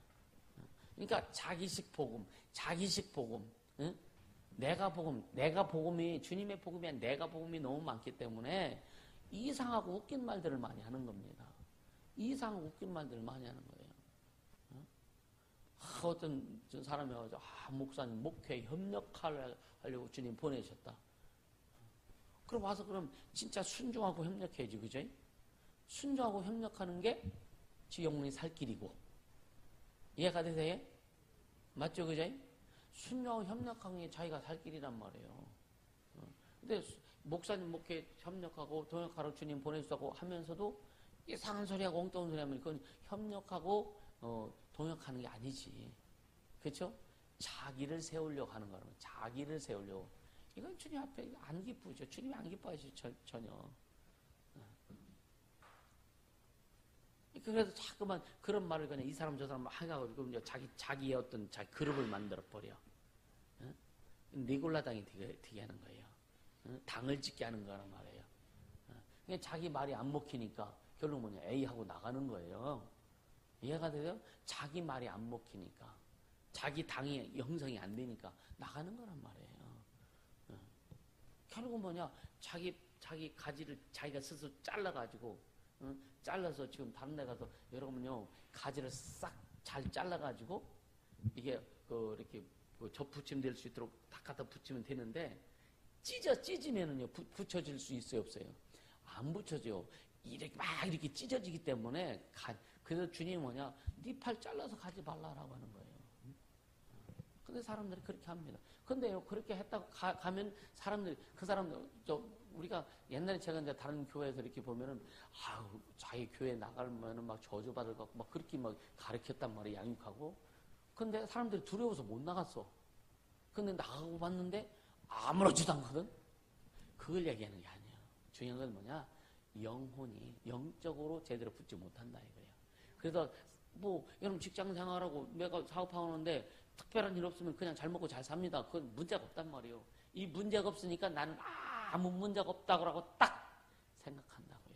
그러니까 자기식 복음. 응? 내가 복음이, 주님의 복음이 아니라 내가 복음이 너무 많기 때문에 이상하고 웃긴 말들을 많이 하는 겁니다. 이상하고 웃긴 말들을 많이 하는 거예요. 어떤 사람이 와서, 목사님, 목회에 협력하려고 주님 보내셨다. 그럼 와서 그럼 진짜 순종하고 협력해야지, 그죠? 순종하고 협력하는 게 지 영혼이 살 길이고. 이해가 되세요? 맞죠, 그죠? 순종하고 협력하는 게 자기가 살 길이란 말이에요. 근데 목사님, 목회 협력하고 동역하러 주님 보내주다고 하면서도 이상한 소리하고 엉뚱한 소리 하면 그건 협력하고 동역하는 게 아니지. 그렇죠? 자기를 세우려고 하는 거라면 자기를 세우려고. 이건 주님 앞에 안 기쁘죠. 주님이 안 기뻐하시죠, 전혀. 그래서 자꾸만 그런 말을 그냥 이 사람 저 사람 하가지고 자기의 어떤 자기 그룹을 만들어 버려. 니골라당이 되게 하는 거예요. 당을 짓게 하는 거란 말이에요. 그러니까 자기 말이 안 먹히니까 결국 뭐냐, A하고 나가는 거예요. 이해가 돼요? 자기 말이 안 먹히니까, 자기 당이 형성이 안 되니까 나가는 거란 말이에요. 결국 뭐냐, 자기 가지를 자기가 스스로 잘라가지고, 잘라서 지금 다른 데 가서 여러분요, 가지를 싹 잘 잘라가지고, 이게 이렇게 접붙임 될 수 있도록 다 갖다 붙이면 되는데, 찢으면은요, 붙여질 수 있어요, 없어요? 안 붙여져요. 이렇게 찢어지기 때문에, 그래서 주님이 뭐냐, 네 팔 잘라서 가지 말라라고 하는 거예요. 근데 사람들이 그렇게 합니다. 근데요, 그렇게 했다고 가면 사람들이, 우리가 옛날에 제가 이제 다른 교회에서 이렇게 보면은, 자기 교회 나가면은 막 저주받을 것 같고, 막 그렇게 막 가르쳤단 말이에요, 양육하고. 근데 사람들이 두려워서 못 나갔어. 근데 나가고 봤는데, 아무렇지도 않거든? 그걸 얘기하는 게 아니에요. 중요한 건 뭐냐? 영혼이 영적으로 제대로 붙지 못한다 이거예요. 그래서 여러분 직장 생활하고 내가 사업하는데 특별한 일 없으면 그냥 잘 먹고 잘 삽니다. 그건 문제가 없단 말이에요. 이 문제가 없으니까 나는 아무 문제가 없다고 딱 생각한다고요.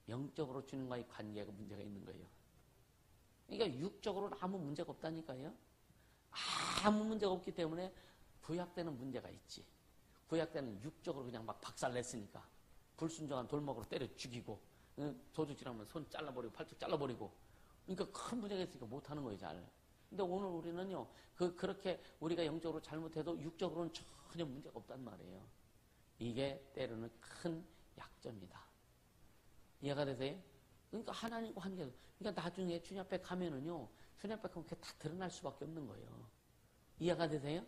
영적으로 주님과의 관계가 문제가 있는 거예요. 그러니까 육적으로는 아무 문제가 없다니까요. 아무 문제가 없기 때문에 구약 때는 문제가 있지. 구약 때는 육적으로 그냥 막 박살냈으니까 불순종한 돌먹으로 때려 죽이고, 도둑질하면 손 잘라버리고 팔뚝 잘라버리고, 그러니까 큰 문제가 있으니까 못하는 거예요, 잘. 근데 오늘 우리는요, 그렇게 우리가 영적으로 잘못해도 육적으로는 전혀 문제가 없단 말이에요. 이게 때로는 큰 약점이다. 이해가 되세요? 그러니까 하나님과 관계, 그러니까 나중에 주님 앞에 가면은요, 주님 앞에 가면 그게 다 드러날 수밖에 없는 거예요. 이해가 되세요?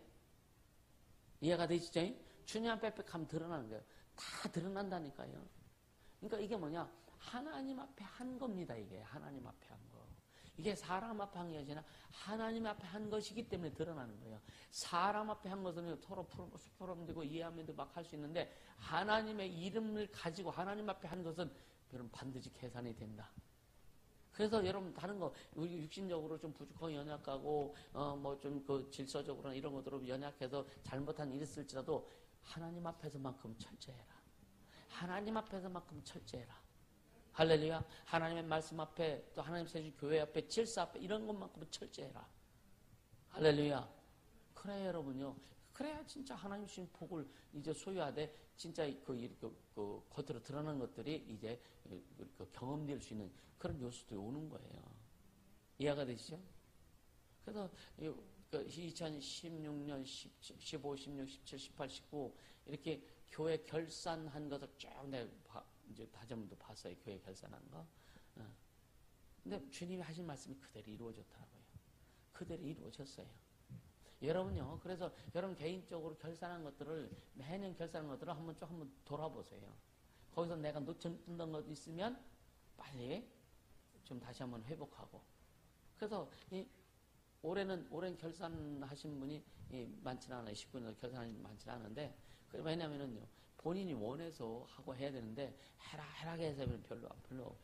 이해가 되시죠? 주님 앞에 가면 드러나는 거예요. 다 드러난다니까요. 그러니까 이게 뭐냐? 하나님 앞에 한 겁니다, 이게. 하나님 앞에 한 거. 이게 사람 앞에 한 게 아니라 하나님 앞에 한 것이기 때문에 드러나는 거예요. 사람 앞에 한 것은 서로 풀어면 되고 이해하면 되고 막 할 수 있는데, 하나님의 이름을 가지고 하나님 앞에 한 것은 여러분 반드시 계산이 된다. 그래서 여러분 다른 거, 우리 육신적으로 좀 부족하고 연약하고, 좀 질서적으로나 이런 것들로 연약해서 잘못한 일이 있을지라도 하나님 앞에서만큼 철저해라. 하나님 앞에서만큼 철저해라. 할렐루야. 하나님의 말씀 앞에, 또 하나님 세신 교회 앞에, 질서 앞에, 이런 것만큼은 철저해라. 할렐루야. 그래야 여러분요, 그래야 진짜 하나님 주신 복을 이제 소유하되, 진짜 겉으로 드러나는 것들이 이제 경험될 수 있는 그런 요소들이 오는 거예요. 이해가 되시죠? 그래서 2016년 15, 16, 17, 18, 19 이렇게 교회 결산한 것을 쭉 내가 이제 다시 한번 봤어요. 교회 결산한 거. 근데 주님이 하신 말씀이 그대로 이루어졌더라고요. 그대로 이루어졌어요. 여러분요, 그래서 여러분 개인적으로 결산한 것들을, 매년 결산한 것들을 한번 돌아보세요. 거기서 내가 놓쳤던 것 있으면 빨리 좀 다시 한번 회복하고. 그래서 올해는 결산하신 분이 많지는 않아요. 19년 결산하신 분이 많지는 않은데, 왜냐면은요, 본인이 원해서 하고 해야 되는데, 해라 해서 별로,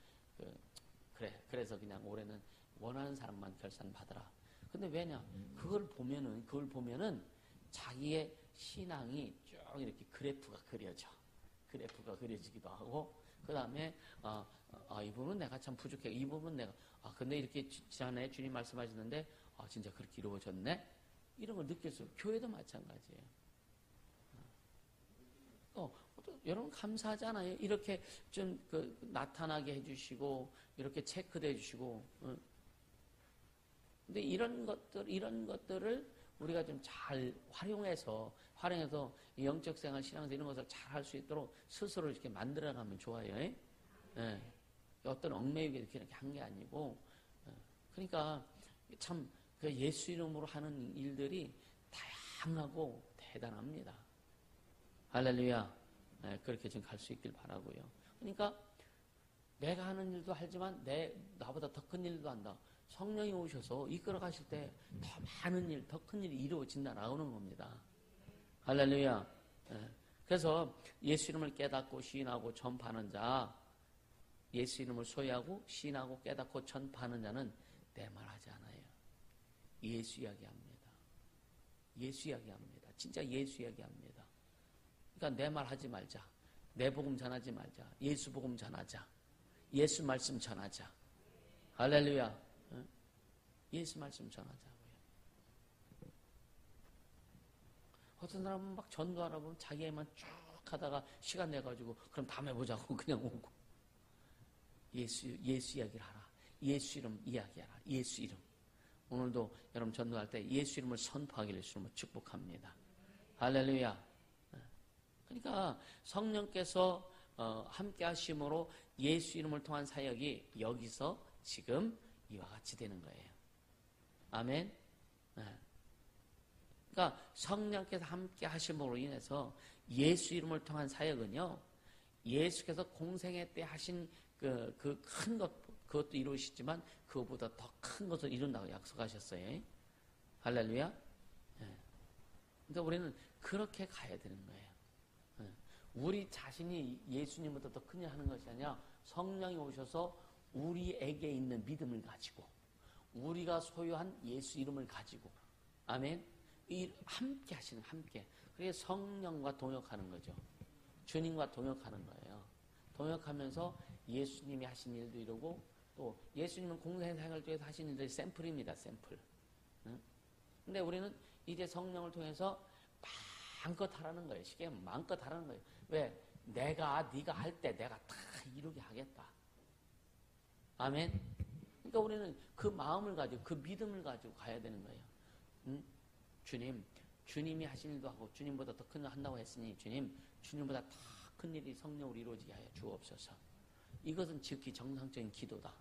그래서 그냥 올해는 원하는 사람만 결산 받으라. 근데 왜냐? 그걸 보면은 자기의 신앙이 쭉 이렇게 그래프가 그려져. 그래프가 그려지기도 하고, 그 다음에, 이 부분은 내가 참 부족해. 이 부분은 내가, 근데 이렇게 지난해 주님 말씀하셨는데, 진짜 그렇게 이루어졌네? 이런 걸 느낄 수, 교회도 마찬가지예요. 여러분 감사하잖아요. 이렇게 좀 나타나게 해주시고, 이렇게 체크도 해주시고. 근데 이런 것들을 우리가 좀 잘 활용해서 영적 생활, 신앙에서 이런 것을 잘 할 수 있도록 스스로 이렇게 만들어가면 좋아요. 예. 어떤 얽매이게 이렇게 한 게 아니고. 그러니까 참 예수 이름으로 하는 일들이 다양하고 대단합니다. 할렐루야. 네, 그렇게 좀 갈 수 있길 바라고요. 그러니까 내가 하는 일도 하지만 나보다 더 큰 일도 한다. 성령이 오셔서 이끌어 가실 때 더 많은 일, 더 큰 일이 이루어진다 나오는 겁니다. 할렐루야. 네. 그래서 예수 이름을 깨닫고 시인하고 전파하는 자, 예수 이름을 소유하고 시인하고 깨닫고 전파하는 자는 내 말 하지 않아요. 예수 이야기합니다. 예수 이야기합니다. 진짜 예수 이야기합니다. 그러니까 내 말 하지 말자. 내 복음 전하지 말자. 예수 복음 전하자. 예수 말씀 전하자. 할렐루야. 예수 말씀 전하자고요. 어떤 사람은 막 전도하라 보면 자기만 쭉 하다가 시간 내가지고 그럼 다음에 보자고 그냥 오고. 예수 이야기를 하라. 예수 이름 이야기하라. 예수 이름. 오늘도 여러분 전도할 때 예수 이름을 선포하기를 주님을 축복합니다. 할렐루야. 그러니까 성령께서 함께 하심으로 예수 이름을 통한 사역이 여기서 지금 이와 같이 되는 거예요. 아멘. 그러니까 성령께서 함께 하심으로 인해서 예수 이름을 통한 사역은요, 예수께서 공생애 때 하신 그 큰 것, 그것도 이루시지만 그것보다 더 큰 것을 이룬다고 약속하셨어요. 할렐루야. 그러니까 우리는 그렇게 가야 되는 거예요. 우리 자신이 예수님보다 더 큰 일 하는 것이 아니라 성령이 오셔서 우리에게 있는 믿음을 가지고 우리가 소유한 예수 이름을 가지고, 아멘. 이 함께 하시는, 함께. 그게 성령과 동역하는 거죠. 주님과 동역하는 거예요. 동역하면서 예수님이 하신 일도 이루고, 또 예수님은 공생 생활 중에서 하신 일들이 샘플입니다. 샘플. 근데 우리는 이제 성령을 통해서 마음껏 하라는 거예요. 쉽게 마음껏 하라는 거예요. 왜? 네가 할 때 내가 다 이루게 하겠다. 아멘. 그러니까 우리는 그 마음을 가지고, 그 믿음을 가지고 가야 되는 거예요. 주님이 하신 일도 하고 주님보다 더 큰 일 한다고 했으니 주님보다 더 큰 일이 성령으로 이루어지게 하여 주옵소서. 이것은 지극히 정상적인 기도다.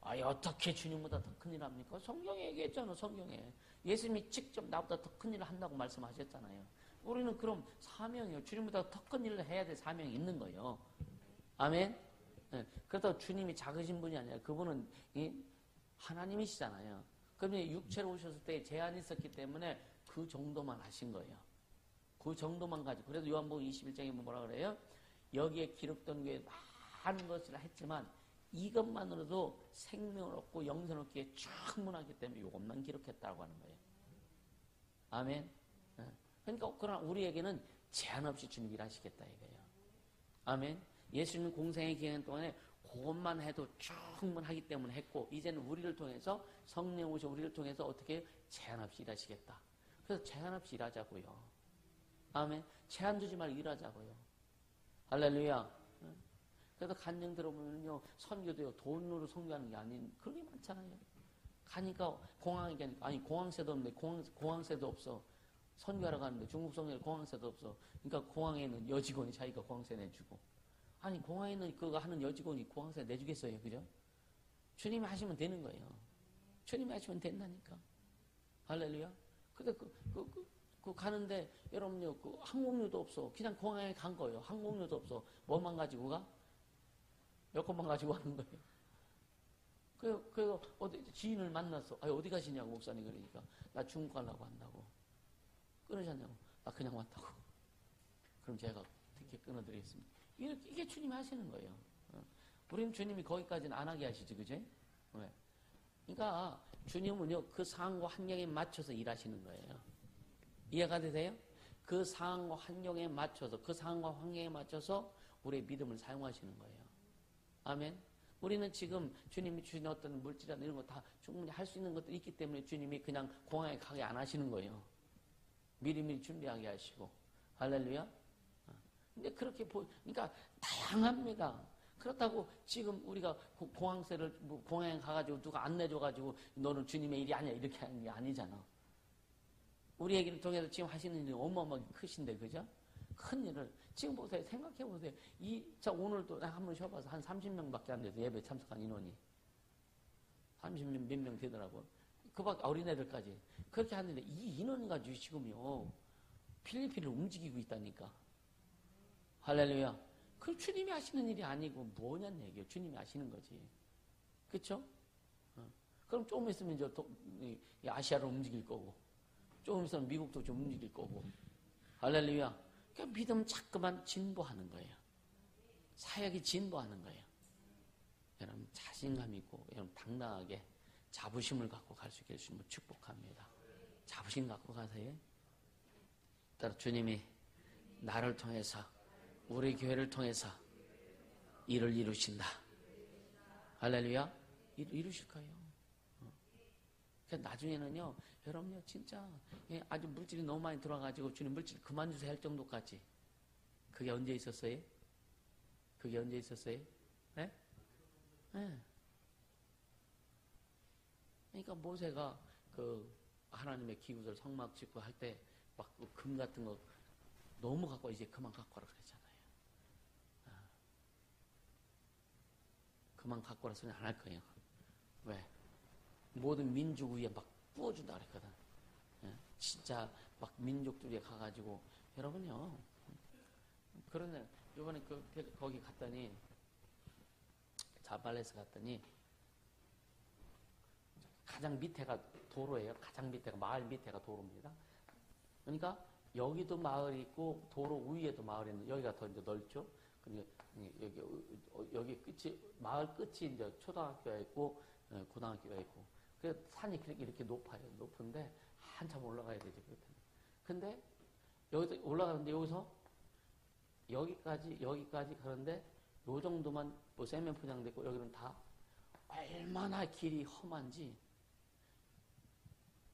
어떻게 주님보다 더 큰 일 합니까? 성경에 얘기했잖아. 성경에 예수님이 직접 나보다 더 큰 일을 한다고 말씀하셨잖아요. 우리는 그럼 사명이요, 주님보다 더 큰 일을 해야 될 사명이 있는 거예요. 아멘. 그렇다고 주님이 작으신 분이 아니라 그분은 하나님이시잖아요. 그런데 육체로 오셨을 때 제한이 있었기 때문에 그 정도만 하신 거예요. 그 정도만 가지고. 그래도 요한복음 21장에 뭐라 그래요? 여기에 기록된 게 많은 것이라 했지만 이것만으로도 생명을 얻고 영생을 얻기에 충분하기 때문에 이것만 기록했다고 하는 거예요. 아멘. 그러니까 그러나 우리에게는 제한 없이 주님 일하시겠다 이거예요. 아멘. 예수님 공생의 기간 동안에 그것만 해도 충분하기 때문에 했고, 이제는 우리를 통해서 성령 오셔 우리를 통해서 어떻게 제한 없이 일하시겠다. 그래서 제한 없이 일하자고요. 아멘. 제한 두지 말고 일하자고요. 할렐루야. 그래서 간증 들어보면요, 선교도요, 돈으로 선교하는 게 아닌 그런 게 많잖아요. 가니까 공항에 가니까, 아니 공항세도 없는데 공항세도 없어. 선교하러 가는데 중국 선교에 공항세도 없어. 그러니까 공항에 있는 여직원이 자기가 공항세 내주고. 아니 공항에 있는 그거 하는 여직원이 공항세 내주겠어요, 그죠? 주님이 하시면 되는 거예요. 주님이 하시면 된다니까. 할렐루야. 근데 그 가는데 여러분요, 그 항공료도 없어. 그냥 공항에 간 거예요. 항공료도 없어. 뭐만 가지고 가? 여권만 가지고 가는 거예요. 그래서 어디 지인을 만났어. 어디 가시냐고 목사님. 그러니까 나 중국 가려고 한다고. 끊으셨냐고. 나 그냥 왔다고. 그럼 제가 어떻게 끊어드리겠습니다. 이게 주님이 하시는 거예요. 우리는 주님이 거기까지는 안 하게 하시지, 그죠? 왜? 그러니까 주님은요, 그 상황과 환경에 맞춰서 일하시는 거예요. 이해가 되세요? 그 상황과 환경에 맞춰서, 그 상황과 환경에 맞춰서 우리의 믿음을 사용하시는 거예요. 아멘. 우리는 지금 주님이 주신 어떤 물질이나 이런 거 다 충분히 할 수 있는 것들이 있기 때문에 주님이 그냥 공항에 가게 안 하시는 거예요. 미리미리 준비하게 하시고. 할렐루야. 근데 그렇게 그러니까 다양합니다. 그렇다고 지금 우리가 공항세를 공항에 가가지고 누가 안 내줘가지고 너는 주님의 일이 아니야 이렇게 하는 게 아니잖아. 우리 얘기를 통해서 지금 하시는 일이 어마어마하게 크신데, 그죠? 큰 일을 지금 보세요. 생각해 보세요. 자 오늘도 한번 쉬어봐서 한 30명밖에 안 돼서 예배 참석한 인원이 30명 몇 명 되더라고. 그밖에 어린애들까지 그렇게 하는데 이 인원 가지고 지금요 필리핀을 움직이고 있다니까. 할렐루야. 그 주님이 하시는 일이 아니고 뭐냐는 얘기예요. 주님이 하시는 거지. 그렇죠? 그럼 조금 있으면 이제 아시아로 움직일 거고, 조금 있으면 미국도 좀 움직일 거고. 할렐루야. 그러니까 믿음 자꾸만 진보하는 거예요. 사역이 진보하는 거예요. 여러분 자신감 있고 여러분 당당하게 자부심을 갖고 갈 수 있게 해주시면 축복합니다. 자부심 갖고 가세요. 따라 주님이 나를 통해서 우리 교회를 통해서 일을 이루신다. 할렐루야. 이루실 거예요. 그러니까 나중에는요, 여러분요, 진짜 아주 물질이 너무 많이 들어와가지고 주님 물질 그만 주세요 할 정도까지. 그게 언제 있었어요? 그게 언제 있었어요? 네? 네. 그러니까 모세가 그 하나님의 기구들 성막 짓고 할 때 막 금 같은 거 너무 갖고 이제 그만 갖고 와라 그랬잖아요. 그만 갖고 와라 소리 안 할 거예요. 왜? 모든 민족 위에 막 부어준다 그랬거든. 진짜 막 민족들이 가가지고 여러분요. 그러네. 이번에 거기 갔더니 자발레스 갔더니 가장 밑에가 도로예요. 가장 밑에가 마을 밑에가 도로입니다. 그러니까 여기도 마을이 있고 도로 위에도 마을이 있는데 여기가 더 이제 넓죠. 근데 여기 끝이 마을 끝이 이제 초등학교가 있고 고등학교가 있고. 그 산이 이렇게 높아요. 높은데 한참 올라가야 되죠. 근데 여기서 올라가는데 여기까지 가는데 요 정도만 뭐 세면 포장됐고 여기는 다 얼마나 길이 험한지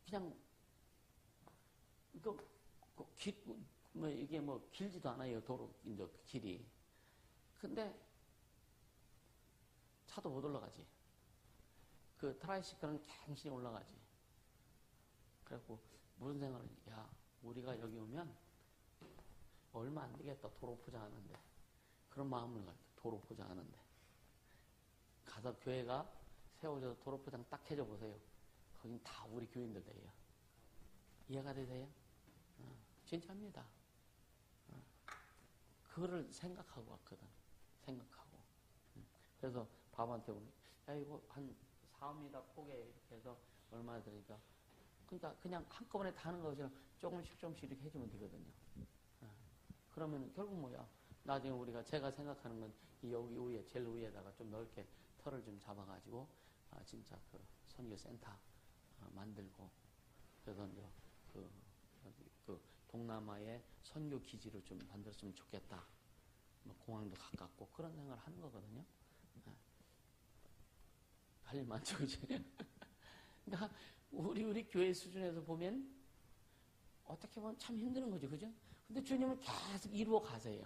그냥 이게 뭐 길지도 않아요. 도로 이제 길이. 근데 차도 못 올라가지. 그 트라이시클은 갱신히 올라가지. 그래갖고 무슨 생각을 야 우리가 여기 오면 얼마 안 되겠다. 도로 포장하는데. 그런 마음을 가지고 도로 포장하는데. 가서 교회가 세워져서 도로 포장 딱 해줘 보세요. 거긴 다 우리 교인들 돼요. 이해가 되세요? 진짜입니다. 그거를 생각하고 왔거든. 생각하고. 그래서 밥한테 오면 야 이거 한 4m 폭에 해서 얼마나 되니까 그러니까 그냥 한꺼번에 다 하는 것처럼 조금씩 이렇게 해주면 되거든요. 그러면 결국 뭐야? 나중에 제가 생각하는 건 여기 위에 제일 위에다가 좀 넓게 털을 좀 잡아가지고 진짜 그 선교 센터 만들고 그래서 이제 그 동남아의 선교 기지로 좀 만들었으면 좋겠다. 뭐 공항도 가깝고 그런 생각을 하는 거거든요. 할 일 많죠, 그죠? 그러니까 우리 교회 수준에서 보면 어떻게 보면 참 힘든 거죠, 그죠? 근데 주님은 계속 이루어 가세요.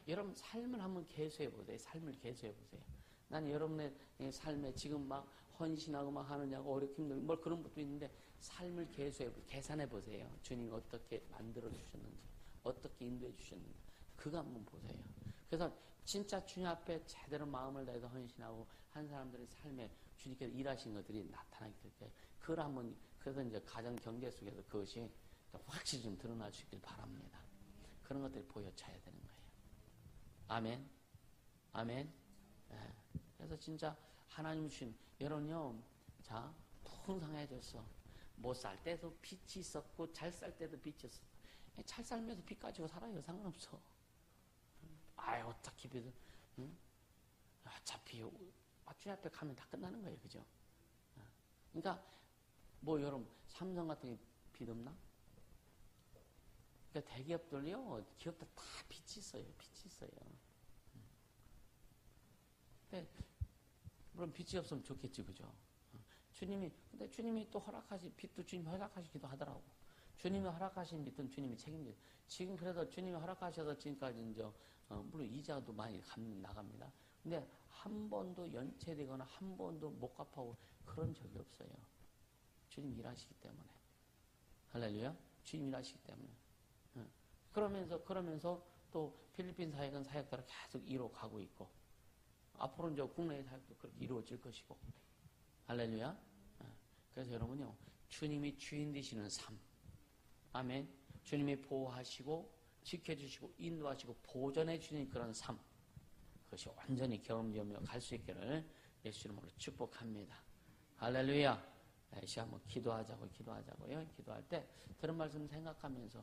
여러분 삶을 한번 개수해 보세요. 삶을 개수해 보세요. 난 여러분의 삶에 지금 막 헌신하고 막 하느냐고 어렵고 힘들고 뭘 그런 것도 있는데 삶을 계산해 보세요. 주님이 어떻게 만들어 주셨는지, 어떻게 인도해 주셨는지 그거 한번 보세요. 그래서 진짜 주님 앞에 제대로 마음을 다해서 헌신하고 한 사람들의 삶에 주님께서 일하신 것들이 나타나게 될 때 그걸 한번 그래서 이제 가정 경제 속에서 그것이 확실히 좀 드러나 주길 바랍니다. 그런 것들이 보여져야 되는 거예요. 아멘. 아멘. 네. 그래서 진짜 하나님 주신 여러분요, 자 풍성해졌어. 못 살 때도 빛이 있었고 잘 살 때도 빛이 있었어. 잘 살면서 빛 가지고 살아요. 상관없어. 어차피 빛은 어차피 주님 앞에 가면 다 끝나는 거예요. 그죠? 그러니까 뭐 여러분 삼성 같은 게 빛 없나? 그러니까 대기업들요, 기업들 다 빛이 있어요. 빛이 있어요. 근데 물론 빚이 없으면 좋겠지, 그죠? 근데 주님이 또 빚도 주님이 허락하시기도 하더라고. 주님이 허락하신 빚은 주님이 책임져요. 지금 그래도 주님이 허락하셔서 지금까지 이제, 물론 이자도 많이 나갑니다. 근데 한 번도 연체되거나 한 번도 못 갚아오고 그런 적이 없어요. 주님 일하시기 때문에. 할렐루야? 주님 일하시기 때문에. 그러면서 또 필리핀 사역은 사역대로 계속 이루어가고 있고, 앞으로는 저 국내 사역도 그렇게 이루어질 것이고. 할렐루야? 그래서 여러분요, 주님이 주인 되시는 삶. 아멘. 주님이 보호하시고, 지켜주시고, 인도하시고, 보존해 주시는 그런 삶. 그것이 완전히 경험되며 갈 수 있기를 예수 이름으로 축복합니다. 할렐루야. 이 시간 한번 기도하자고요. 기도할 때 들은 말씀 생각하면서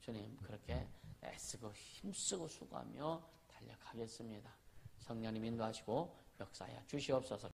주님 그렇게 애쓰고 힘쓰고 수고하며 달려가겠습니다. 성령님 인도하시고 역사하여 주시옵소서.